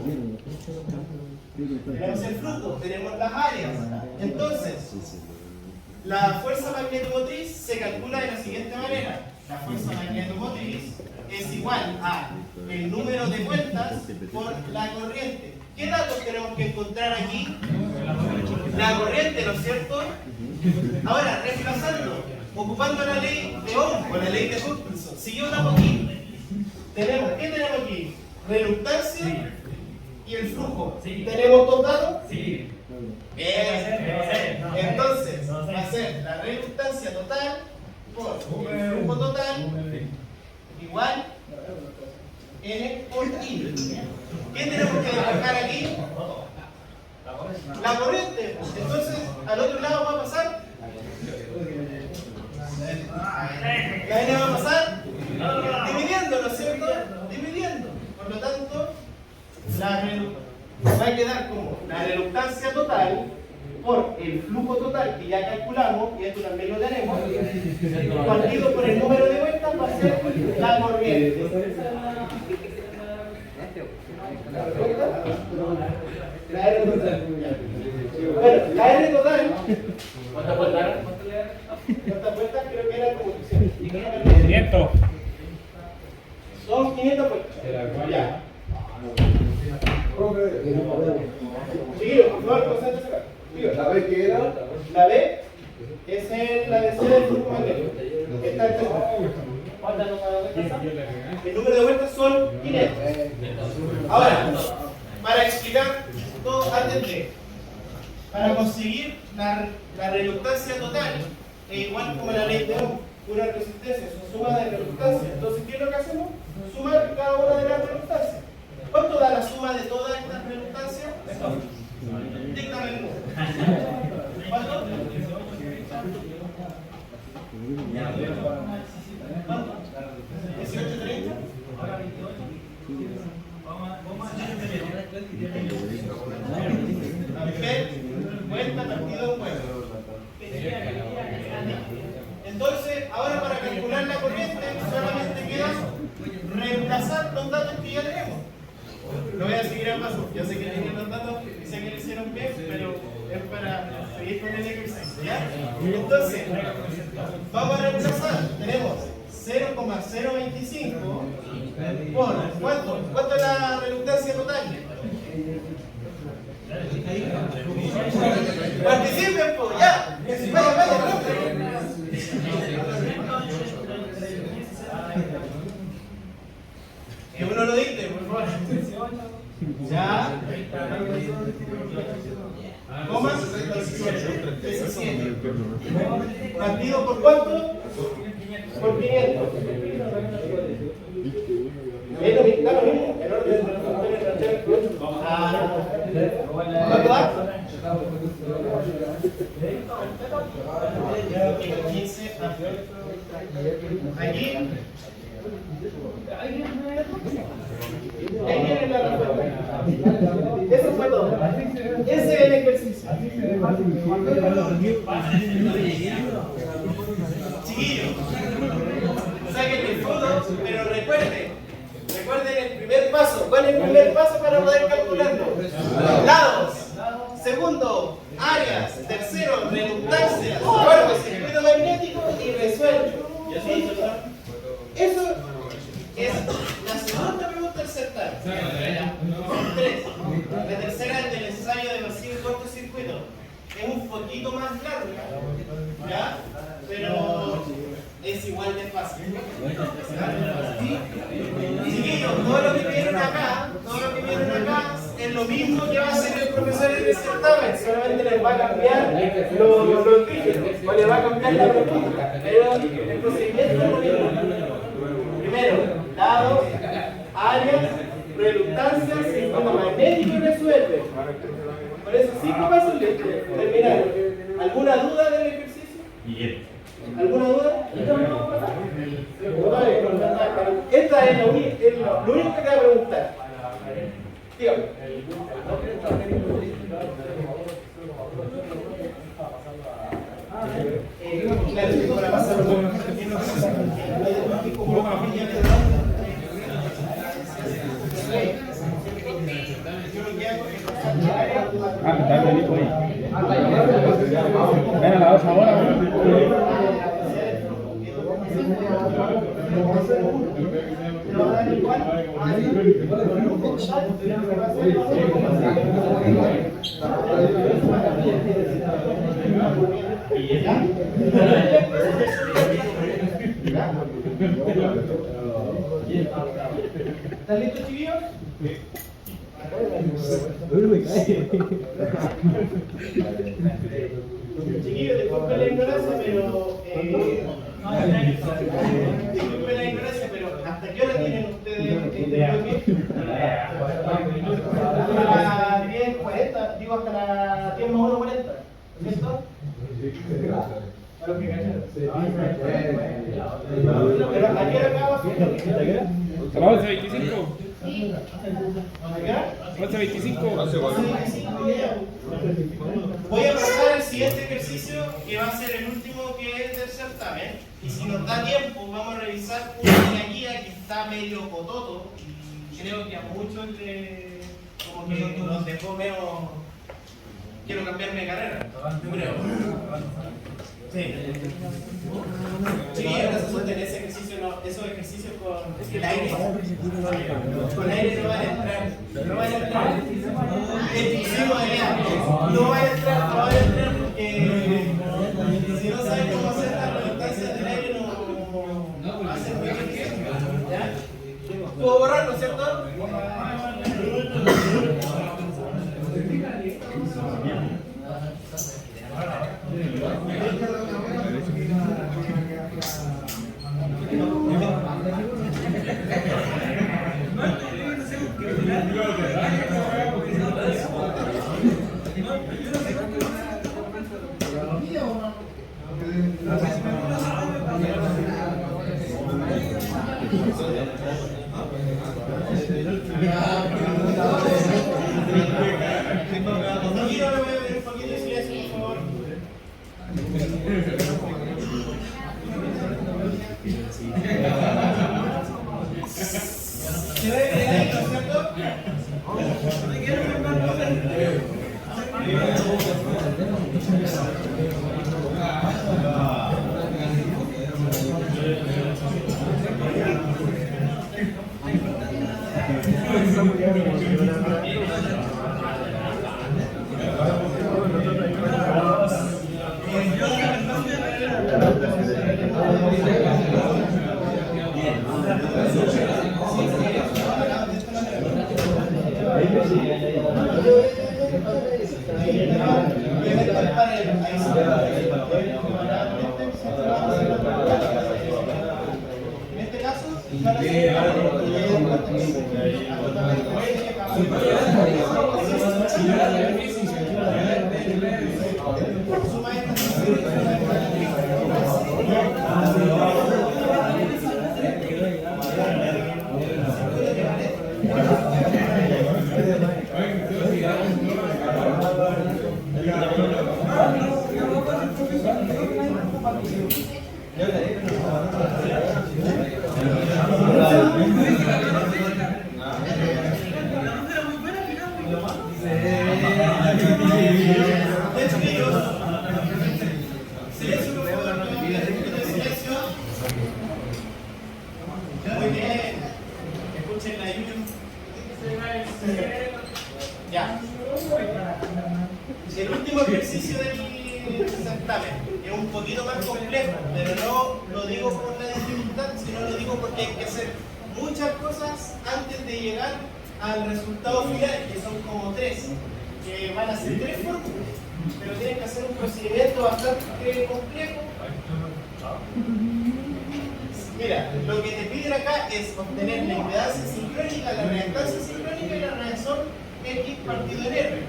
Speaker 1: Tenemos el flujo, tenemos las áreas. Entonces, la fuerza magnetomotriz se calcula de la siguiente manera. La fuerza magnetomotriz es igual a el número de vueltas por la corriente. ¿Qué datos tenemos que encontrar aquí? La corriente, ¿no es cierto? Ahora, reemplazando, ocupando la ley de Ohm o la ley de Hutchinson. Si yo hago aquí, ¿qué tenemos aquí? Reluctancia y el flujo. ¿Tenemos total? Sí. Bien. Entonces, va a ser la reluctancia total por el flujo total igual N por I. ¿Qué tenemos que despejar aquí? La corriente. Entonces, al otro lado va a pasar. La N va a pasar dividiendo, ¿no es cierto? Dividiendo. Por lo tanto, va a quedar como la reluctancia total por el flujo total que ya calculamos, y esto también lo tenemos, partido por el número de vueltas va a ser la corriente. La R total. Bueno, la R total. ¿Cuántas vueltas? ¿Cuántas vueltas? Creo que era como
Speaker 2: 500.
Speaker 1: Son 500 vueltas. Ya. Chiquillos, por favor, concéntrese acá.
Speaker 5: ¿La B qué era?
Speaker 1: La B es la DC del flujo magnético. Está el tercero. El número de vueltas son 500. Ahora, para explicar todo antes de, para conseguir la reluctancia total, es igual como la ley de Ohm, pura resistencia, son sumas de reluctancia. Entonces, ¿qué es lo que hacemos? Sumar cada una de las reluctancias. ¿Cuánto da la suma de todas estas reluctancias? Dígame el número. ¿Cuánto? ¿Cuánto? 18.30. Vuelta, partido, vuelta. Entonces, ahora para calcular la corriente, solamente queda reemplazar los datos que ya tenemos. Lo voy a seguir al paso. Yo sé que tienen los datos, sé que lo hicieron bien, pero es para seguir con el ejercicio, ¿ya? Entonces, vamos a reemplazar. Tenemos 0,025 por ¿cuánto? ¿Cuánto es la reluctancia total? Participen, pues, ya. Vaya, vaya, rápido. Que uno lo dicte, por favor. Ya. ¿Cómo? 17. ¿Partido por cuánto? Por 500. Es lo mismo, da lo mismo. El orden de los factores transitorios. ¿Cuánto da? 15. Aquí. Ahí viene la respuesta. Eso fue todo. Ese es el ejercicio. Chiquillos, saquen el foto, pero recuerden el primer paso. ¿Cuál es el primer paso para poder calcularlo? Lados. Segundo, áreas. Tercero, reluctancias. Cuarto, circuito magnético y resuelve. Eso es la segunda pregunta del certamen. Son 3. La tercera es del ensayo de vacío y cortocircuito. Es un poquito más larga, ¿ya? Pero es igual de fácil. Chiquillos, todo lo que vienen acá es lo mismo que va a hacer el profesor en el certamen, solamente les va a cambiar los dígitos, o les va a cambiar la pregunta, pero el procedimiento es lo mismo. Primero, lados, áreas, reluctancias, circuito magnético y resuelve. Por eso 5 pasos listos. Terminaron. ¿Alguna duda del ejercicio?
Speaker 7: Bien.
Speaker 1: ¿Alguna duda? Esta es lo único que te voy a preguntar. Dígame. Claro, para pasar
Speaker 2: Dale, hijo ahí. Ven a la 2 ahora.
Speaker 1: ¿Están listos, chiquillos? Chiquillos, disculpen la ignorancia, pero disculpen la ignorancia, pero ¿hasta qué hora tienen ustedes este bloque? Hasta las 10:40, digo hasta las 10 más 1:40, ¿cierto? Pero ¿a qué hora acaba su bloque?
Speaker 2: A las 11:25.
Speaker 1: ¿A qué hora?
Speaker 2: 11:25.
Speaker 1: Voy a pasar al siguiente ejercicio, que va a ser el último que es del certamen. Y si nos da tiempo, vamos a revisar una guía que está medio cototo. Y creo que a muchos como que nos dejó medio. Quiero cambiarme de carrera, yo creo. Sí. Sí, ahora se sostiene ese ejercicio, no, esos ejercicios con el aire. Con aire no van a entrar. No van a entrar. Exclusivo de aire. No van a entrar porque si no saben cómo hacer las redundancias del aire no va a ser muy difícil. ¿Ya? ¿Puedo borrarlo, cierto? Muy bien. Escuchen la YouTube. Ya. El último ejercicio del certamen es un poquito más complejo, pero no lo digo por la dificultad, sino lo digo porque hay que hacer muchas cosas antes de llegar al resultado final, que son como tres, que van a ser tres fórmulas, pero tienen que hacer un procedimiento bastante complejo. Mira, lo que te piden acá es obtener la impedancia sincrónica, la reactancia sincrónica y la reacción X partido en R.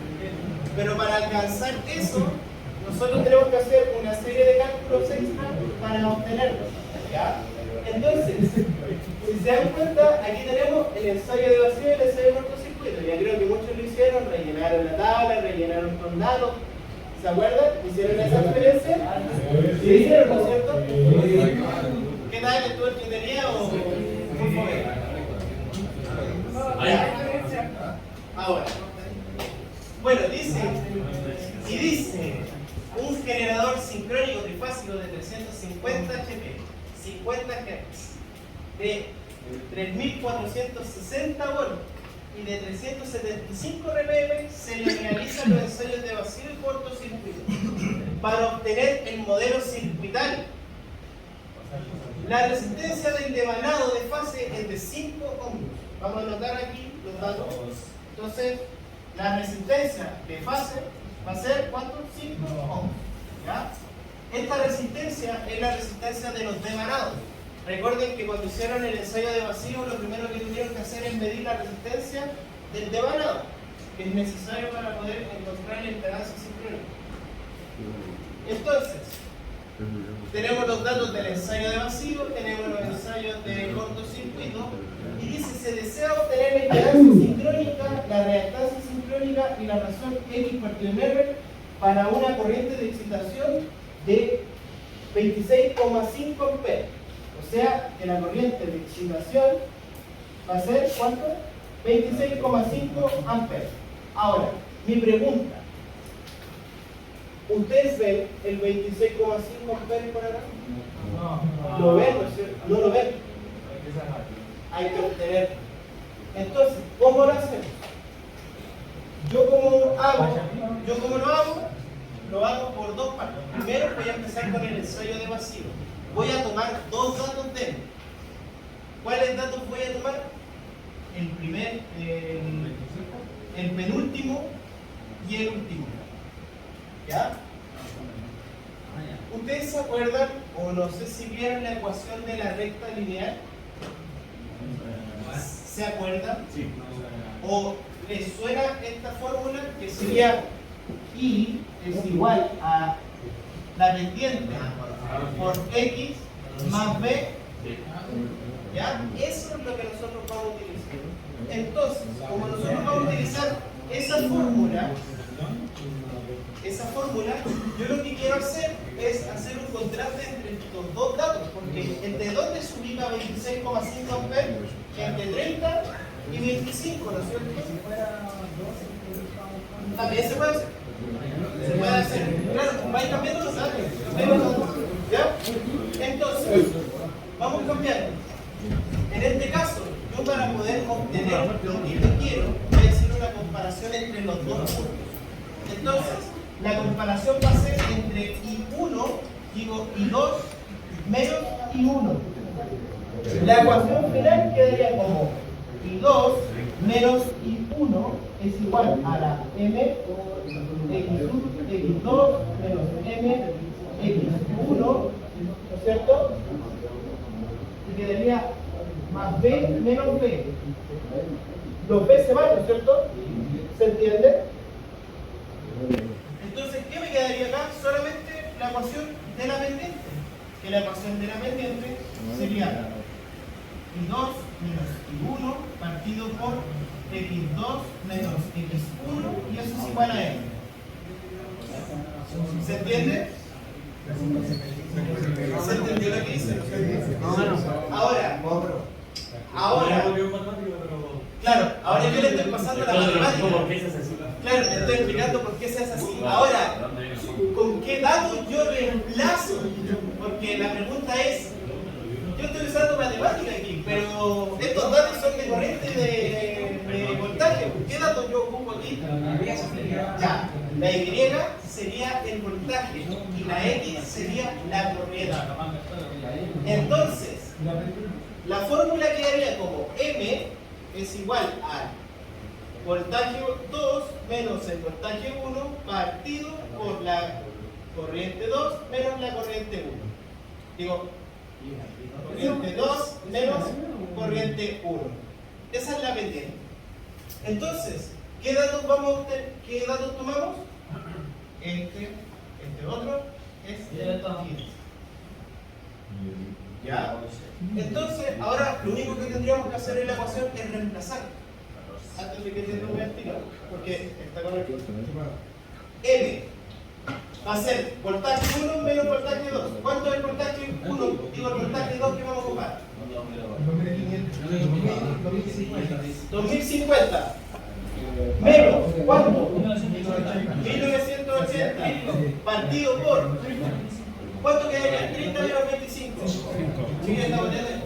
Speaker 1: Pero para alcanzar eso, nosotros tenemos que hacer una serie de cálculos extra para obtenerlo. ¿Ya? Entonces, si se dan cuenta, aquí tenemos el ensayo de vacío y el ensayo de cortocircuito. Ya creo que muchos lo hicieron, rellenaron la tabla, rellenaron con datos. ¿Se acuerdan? ¿Hicieron esa experiencia? ¿Sí hicieron, no es cierto? ¿Qué tal? ¿Estuvo entretenida o muy joven? Ahora. Bueno, dice un generador sincrónico trifásico de 350 HP, 50 Hz. de 3.460 volts y de 375 RPM se le realizan los ensayos de vacío y cortocircuito para obtener el modelo circuitario. La resistencia del devanado de fase es de 5 ohms. Vamos a anotar aquí los datos. Entonces, la resistencia de fase va a ser ¿cuánto? 5 ohms. ¿Ya? Esta resistencia es la resistencia de los devanados. Recuerden que cuando hicieron el ensayo de vacío, lo primero que tuvieron que hacer es medir la resistencia del devanado, que es necesario para poder encontrar la impedancia sincrónica. Entonces, tenemos los datos del ensayo de vacío, tenemos los ensayos de cortocircuito, y dice, se desea obtener la impedancia sincrónica, la reactancia sincrónica y la razón X partido en R para una corriente de excitación de 26,5 amperes. O sea, que la corriente de excitación va a ser, ¿cuánto? 26,5 amperes. Ahora, mi pregunta. ¿Ustedes ven el 26,5 amperes por acá? No. ¿Lo ven? ¿No lo ven? Hay que obtenerlo. Entonces, ¿cómo lo hacemos? ¿Yo cómo lo hago? Lo hago por dos partes. Primero voy a empezar con el ensayo de vacío. Voy a tomar dos datos de él. ¿Cuáles datos voy a tomar? El penúltimo y el último. ¿Ya? ¿Ustedes se acuerdan, o no sé si vieron la ecuación de la recta lineal? ¿Se acuerdan? Sí. ¿O les suena esta fórmula que sería I es igual a la pendiente por X más B? ¿Ya? Eso es lo que nosotros vamos a utilizar. Entonces, como nosotros vamos a utilizar esa fórmula, yo lo que quiero hacer es hacer un contraste entre estos dos datos, porque ¿entre dónde se ubica 26,5 amperes? Entre 30 y 25, ¿no es cierto? También se puede hacer. Se puede hacer. Claro, vais cambiando los datos. ¿Ya? Entonces, vamos cambiando. En este caso, yo para poder obtener lo que yo quiero, voy a hacer una comparación entre los dos puntos. Entonces, la comparación va a ser entre I1, digo I2 menos I1. La ecuación final quedaría como I2 menos I1 es igual a la M X2 menos M X1, ¿no es cierto? Y quedaría más B menos B. Los B se van, ¿no es cierto? ¿Se entiende? Entonces, ¿qué me quedaría acá? Solamente la ecuación de la pendiente. Que la ecuación de la pendiente sería I2 menos I1 partido por X2 menos X1 y eso es igual a M. ¿Se entiende? ¿Se entendió lo que hice? Ahora, claro, ahora yo le estoy pasando la matemática. Claro, le estoy explicando por qué se hace así. Ahora, ¿con qué datos yo reemplazo? Porque la pregunta es, yo estoy usando matemática aquí, pero estos datos son de corriente de voltaje. ¿Qué datos yo ocupo aquí? Ya, la Y sería el voltaje y la X sería la corriente. Entonces, la fórmula quedaría como M es igual a voltaje 2 menos el voltaje 1 partido por la corriente 2 menos la corriente 1. Digo, corriente 2 menos corriente 1. Esa es la pendiente. Entonces, ¿qué datos vamos a obtener? ¿Qué datos tomamos? Este otro, ¿ya? Entonces, ahora lo único que tendríamos que hacer en la ecuación es reemplazar. Antes de que te lo voy a explicar, porque está correcto. M va a ser voltaje 1 menos voltaje 2. ¿Cuánto es el voltaje 1? Digo, el voltaje 2 que vamos a ocupar. 2050. Menos, ¿cuánto? 1980. Partido por. ¿Cuánto quedaría? 30 menos 25. ¿Sí? ¿Está entendiendo?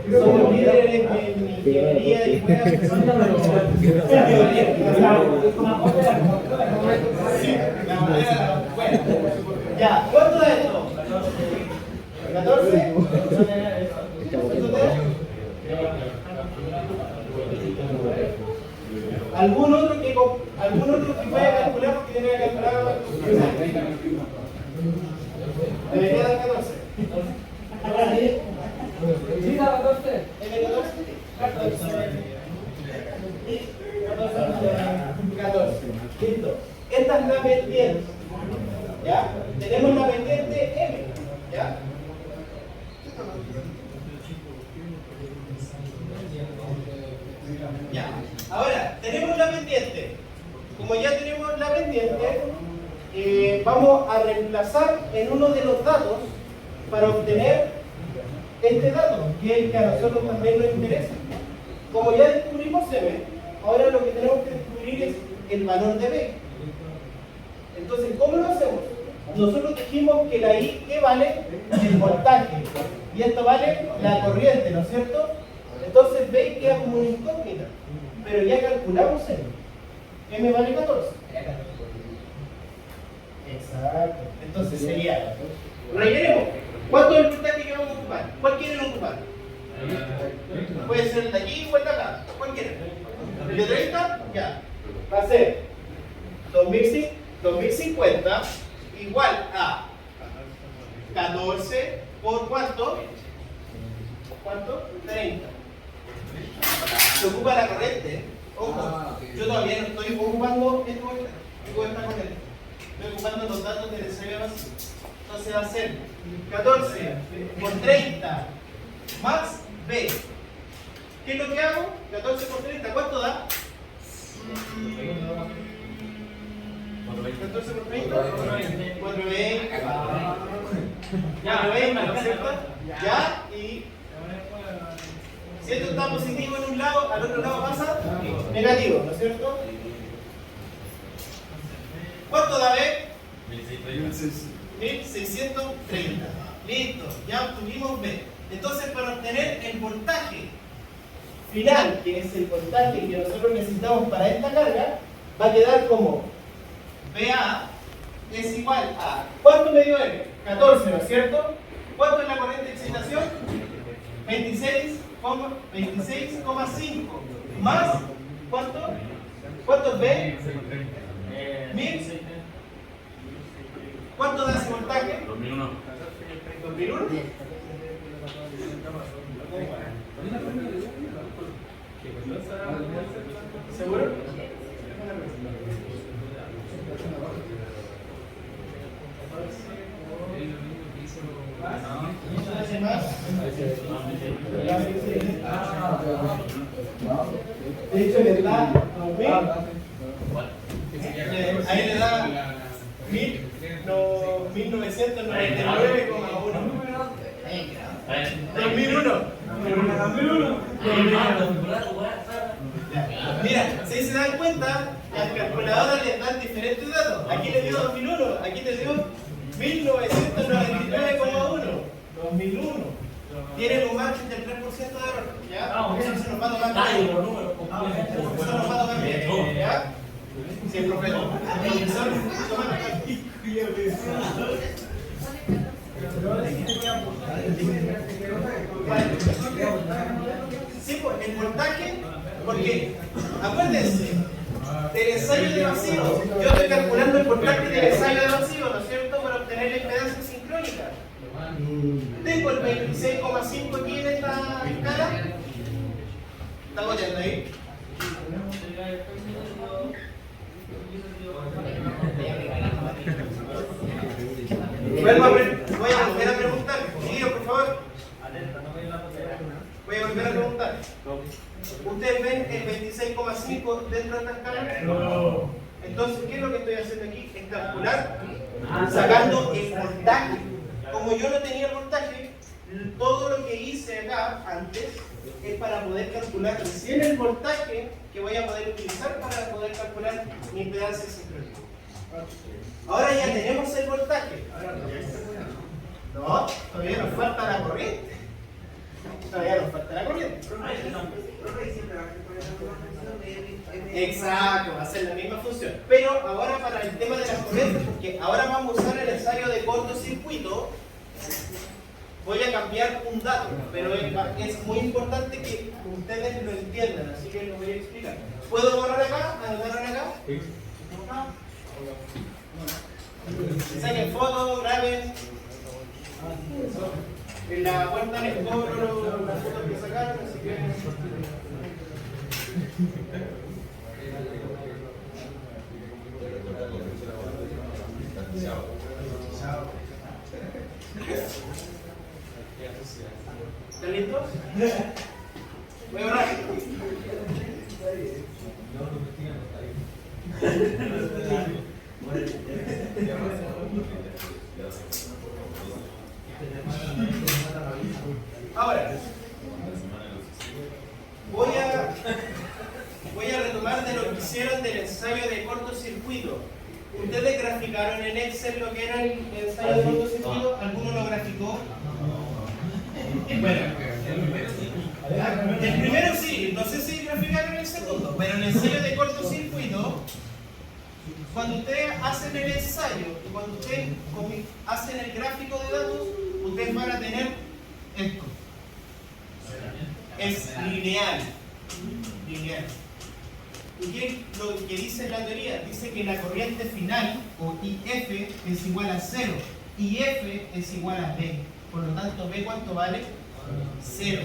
Speaker 1: Somos líderes en ingeniería y ya, ¿cuánto da esto? 14. ¿Algún otro que pueda calcular porque tiene que calcular? Debería dar 14. ¿Sí da 14? ¿Es de 14? 14. Listo. Esta es la pendiente. ¿Ya? Tenemos la pendiente M. ¿Ya? Ya. Ahora, tenemos la pendiente. Como ya tenemos la pendiente, vamos a reemplazar en uno de los datos para obtener este dato, que es el que a nosotros también nos interesa. Como ya descubrimos M, ahora lo que tenemos que descubrir es el valor de B. Entonces, ¿cómo lo hacemos? Nosotros dijimos que la I, ¿qué vale? El voltaje. Y esto vale la corriente, ¿no es cierto? Entonces B queda como una incógnita. Pero ya calculamos M. M vale 14. Exacto. Entonces sería, rellenemos. ¿Cuánto es el voltaje que vamos a ocupar? ¿Cuál quieren ocupar? Puede ser el de aquí o el de acá. ¿Cuál quieren? ¿El de 30? Ya. Va a ser 2050 igual a 14 por ¿cuánto? ¿Cuánto? 30. Se ocupa la corriente. Ojo, yo todavía no estoy ocupando esta corriente. Estoy ocupando los datos del ensayo vacío. Entonces va a ser 14 por 30 más B. ¿Qué es lo que hago? 14 por 30, ¿cuánto da? 14 por 30, 420. Ya, 420, ¿no es cierto? Ya, y si esto está positivo en un lado, al otro lado pasa negativo, ¿no es cierto? ¿Cuánto da B? 1630. Listo, ya obtuvimos B. Entonces, para obtener el voltaje final, que es el voltaje que nosotros necesitamos para esta carga, va a quedar como BA es igual a, ¿cuánto me dio M? 14, ¿no es cierto? ¿Cuánto es la corriente de excitación? 26,5 más, ¿cuánto? ¿Cuánto es B? 1000. ¿Cuánto da ese voltaje?
Speaker 4: 2001.
Speaker 1: 2001. ¿Seguro? De hecho, le da 2000. Ahí le da 1999,1. 2001. Mira, si se dan cuenta, las calculadoras les dan diferentes datos. Aquí le dio 2001, aquí le dio 1999,1. 2001. Tienen un margen del 3% de error. ¿Ya? Eso se nos va a tomar bien. Eso nos va a tomar bien. ¿Ya? Si el profesor toma la sí, pues el voltaje, porque acuérdense, del ensayo de vacío, yo estoy calculando el voltaje del ensayo de vacío, ¿no es cierto?, para obtener la impedancia sincrónica. Tengo el 26,5 aquí en esta escala. ¿Estamos viendo ahí? Voy a volver a preguntar. Guido, por favor. Voy a volver a preguntar. ¿Ustedes ven el 26,5 dentro de esta escala? No. Entonces, ¿qué es lo que estoy haciendo aquí? Es calcular, sacando el voltaje. Como yo no tenía el voltaje, todo lo que hice acá antes es para poder calcular recién el voltaje que voy a poder utilizar para poder calcular mi impedancia sincrónica. Ahora ya tenemos el voltaje. No, todavía nos falta la corriente. Todavía nos falta la corriente. Exacto, va a ser la misma función. Pero ahora para el tema de las corrientes, porque ahora vamos a usar el ensayo de cortocircuito, voy a cambiar un dato, pero es muy importante que ustedes lo entiendan, así que lo voy a explicar. ¿Puedo borrar acá? ¿Anotar acá?
Speaker 6: Sí.
Speaker 1: Saquen fotos, graben. En la puerta les cobro las fotos que sacaron, así que... ¿Están listos? Voy a borrar. Ahora, voy a retomar de lo que hicieron del ensayo de cortocircuito. ¿Ustedes graficaron en Excel lo que era el ensayo de cortocircuito? ¿Alguno lo graficó? Bueno, el primero sí, no sé si graficaron el segundo, pero el ensayo de cortocircuito, cuando ustedes hacen el ensayo y cuando ustedes hacen el gráfico de datos, ustedes van a tener esto. Es lineal. Lineal. ¿Y qué es lo que dice la teoría? Dice que la corriente final, o IF, es igual a 0. Y F es igual a B. Por lo tanto, B ¿cuánto vale? 0.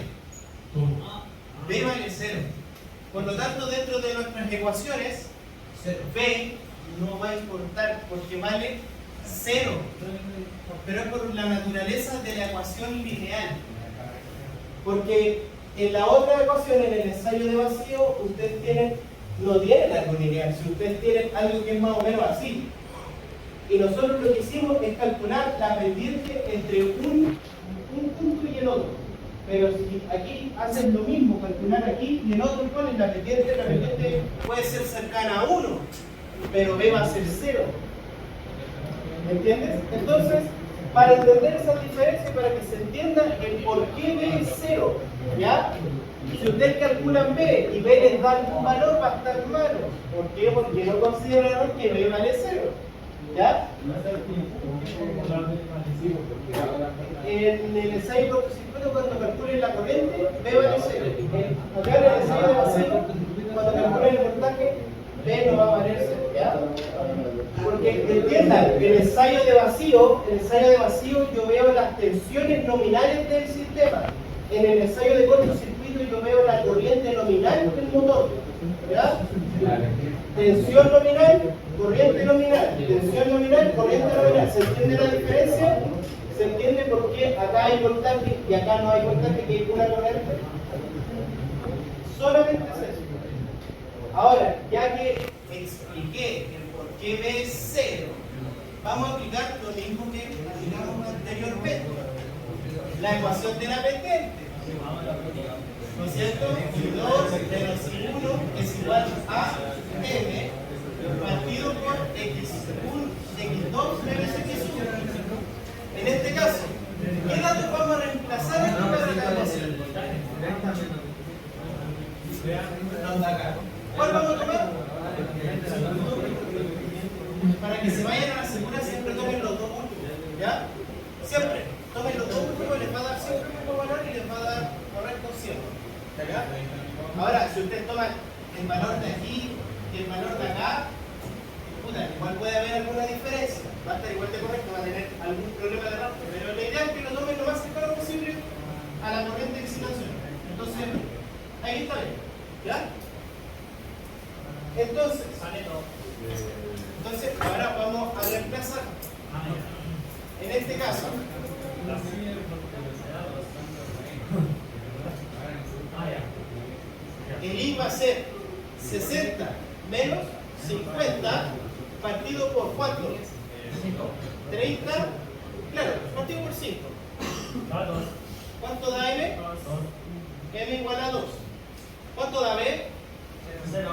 Speaker 1: B vale 0. Por lo tanto, dentro de nuestras ecuaciones, B no va a importar porque vale 0. Pero es por la naturaleza de la ecuación lineal. Porque en la otra ecuación, en el ensayo de vacío, ustedes no tienen algo lineal. Si ustedes tienen algo que es más o menos así. Y nosotros lo que hicimos es calcular la pendiente entre un punto y el otro. Pero si aquí hacen lo mismo, calcular aquí y en otro ponen la pendiente puede ser cercana a 1, pero B va a ser 0. ¿Entiendes? Entonces, para entender esas diferencias, para que se entienda el por qué B es 0, ¿ya? Si ustedes calculan B y B les da algún valor, va a estar malo. ¿Por qué? Porque no consideraron que B vale 0. ¿Ya? En el ensayo de cortocircuito, cuando calculen la corriente, B vale 0. Acá en el ensayo de vacío, cuando calculen el voltaje, B no va a valer 0. ¿Ya? Porque entiendan, el ensayo de vacío yo veo las tensiones nominales del sistema. En el ensayo de cortocircuito yo veo la corriente nominal del motor. ¿Ya? Tensión nominal, corriente nominal. Tensión nominal, corriente nominal. ¿Se entiende la diferencia? ¿Se entiende por qué acá hay voltaje y acá no hay voltaje, que hay una corriente? Solamente es eso. Ahora, ya que expliqué el por qué B es 0, vamos a aplicar lo mismo que aplicamos anteriormente. La ecuación de la pendiente. ¿No es cierto? 2 menos 1 es igual a M partido por X2 menos X1. En este caso, ¿qué datos vamos a reemplazar aquí para la ecuación? Los de acá. ¿Cuál vamos a tomar? Para que se vayan a la segura, siempre tomen los dos múltiplos. ¿Ya? Siempre. Tomen los dos múltiplos, les va a dar siempre el mismo valor y les va a dar correcto siempre. ¿Ya? Ahora, si ustedes toman el valor de aquí y el valor de acá, igual puede haber alguna diferencia. Va a estar igual de correcto, va a tener algún problema de rango. Pero la idea es que lo tomen lo más cercano posible a la corriente de excitación. Entonces, ahí está bien. ¿Ya? Entonces, ahora vamos a reemplazar. En este caso, el I va a ser 60 menos 50 partido por ¿cuánto? 30, claro, partido por 5. ¿Cuánto da M? M igual a 2. ¿Cuánto da B? 0.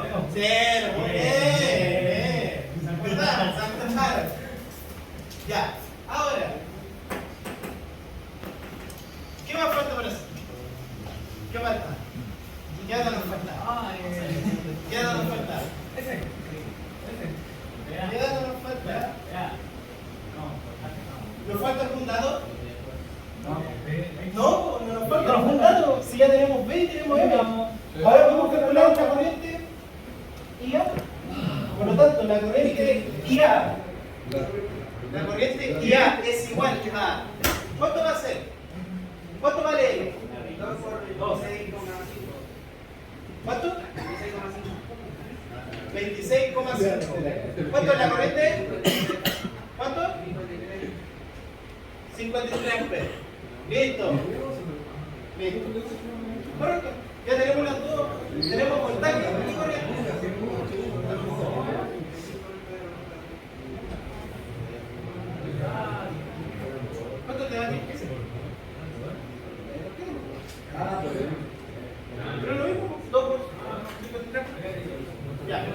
Speaker 1: Muy bien. ¿Verdad? ¿cierto? Si ya tenemos B y tenemos M, ahora podemos calcular la corriente IA. Por lo tanto, la corriente IA, la corriente IA es igual a, ¿cuánto va a ser? ¿Cuánto vale L? 2. ¿Cuánto? 26,5. ¿Cuánto es la corriente? ¿Cuánto? 53 amperes. Listo. Listo. Correcto. Ya tenemos las dos. Tenemos voltaje y corriente. ¿Cuánto te da aquí? Pero lo mismo, 2 por 53. Ya.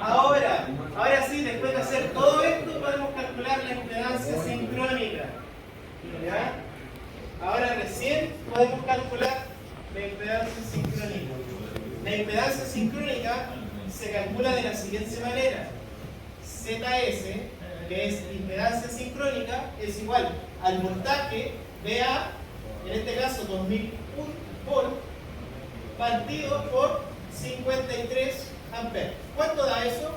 Speaker 1: Ahora sí, después de hacer todo esto, podemos calcular la impedancia sincrónica. ¿Ya? Ahora recién podemos calcular la impedancia sincrónica. La impedancia sincrónica se calcula de la siguiente manera. ZS, que es impedancia sincrónica, es igual al voltaje VA, en este caso 2000 volt, partido por 53 amperes. ¿Cuánto da eso?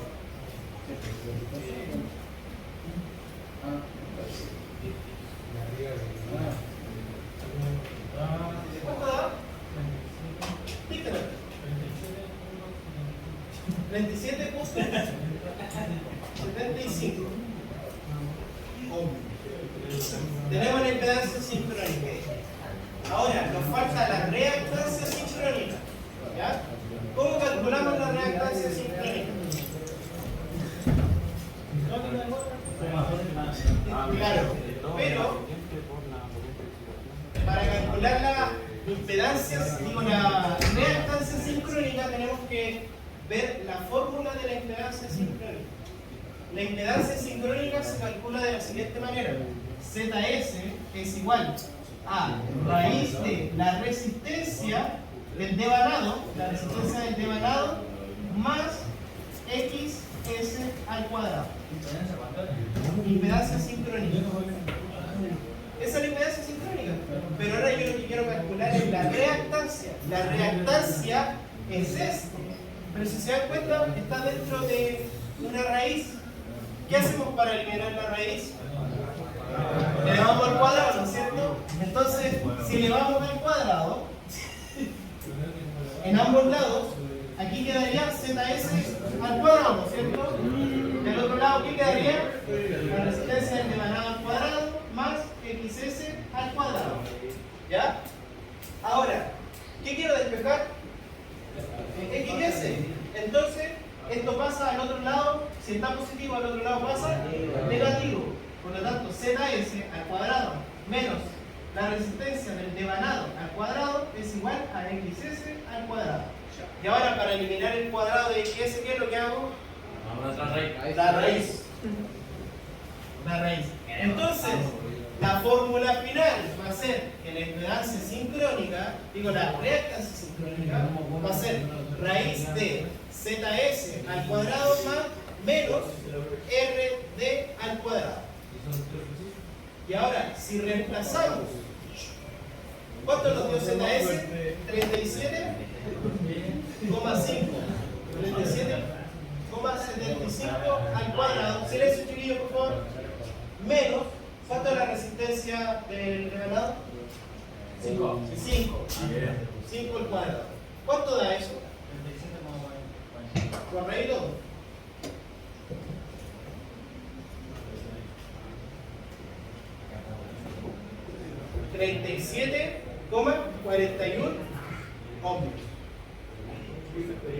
Speaker 1: ¿Cuánto da? Dígame. 37.75. Tenemos la impedancia sincrónica. Ahora, nos falta la reactancia sincrónica. ¿Ya? ¿Cómo calculamos la reactancia sincrónica? Claro, pero para calcular la impedancia, digo, la reactancia sincrónica, tenemos que ver la fórmula de la impedancia sincrónica. La impedancia sincrónica se calcula de la siguiente manera. ZS es igual a raíz de la resistencia del devanado, más XS al cuadrado. Impedancia sincrónica. Esa es la impedancia sincrónica. Pero ahora yo lo que quiero calcular es la reactancia. La reactancia es esto. Pero si se dan cuenta, está dentro de una raíz. ¿Qué hacemos para eliminar la raíz? Le elevamos al cuadrado, ¿no es cierto? Entonces, si elevamos al cuadrado, en ambos lados, aquí quedaría ZS al cuadrado, ¿no es cierto? Del otro lado, ¿qué quedaría? La resistencia del devanado al cuadrado más XS al cuadrado. ¿Ya? Ahora, ¿qué quiero despejar? XS. Entonces, esto pasa al otro lado, si está positivo, al otro lado pasa negativo. Por lo tanto, ZS al cuadrado menos la resistencia del devanado al cuadrado es igual a XS al cuadrado. Y ahora, para eliminar el cuadrado de XS, ¿qué es lo que hago? La raíz. La raíz. Entonces, la fórmula final va a ser que la impedancia sincrónica, digo la reactancia sincrónica, va a ser raíz de ZS al cuadrado más menos RD al cuadrado. Y ahora, si reemplazamos, ¿cuánto nos dio ZS? 37,5. 37,75 al cuadrado. Silencio, chiquillos, por favor. Menos, ¿cuánto es la resistencia del devanado? 5. 5 al cuadrado. ¿Cuánto da eso? 37,40. ¿Correcto? $37,41 ohmios.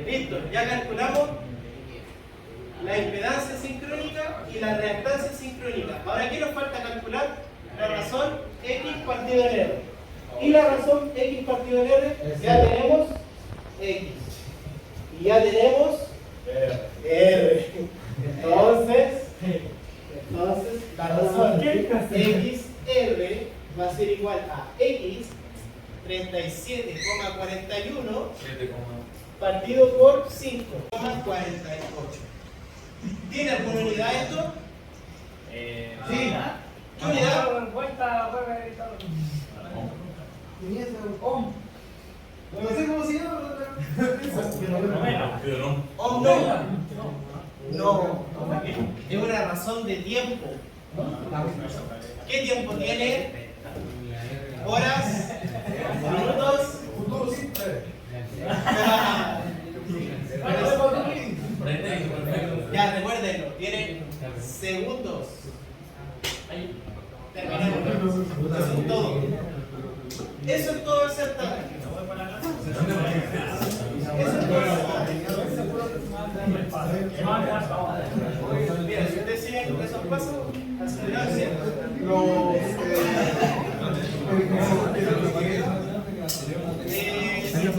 Speaker 1: Listo, ya calculamos la impedancia sincrónica y la reactancia sincrónica. Ahora, ¿qué nos falta calcular? La razón X partido en R. Y la razón X partido en R, ya tenemos X. Y ya tenemos R. Entonces, la razón XR va a ser igual a X 37,41 partido por 5,48. ¿Tiene alguna unidad esto? Sí. ¿Qué unidad?
Speaker 4: Pero no.
Speaker 1: ¿O no? No. Es una razón de tiempo. ¿Qué tiempo tiene? ¿Horas? ¿Minutos?
Speaker 5: Futuro simple.
Speaker 1: Ya, recuérdenlo, tiene segundos. Terminemos. Eso es todo. Eso es todo el certamen. Eso es todo el certamen. Mira, si ustedes siguen con esos pasos, acelerados, ¿cierto? Si no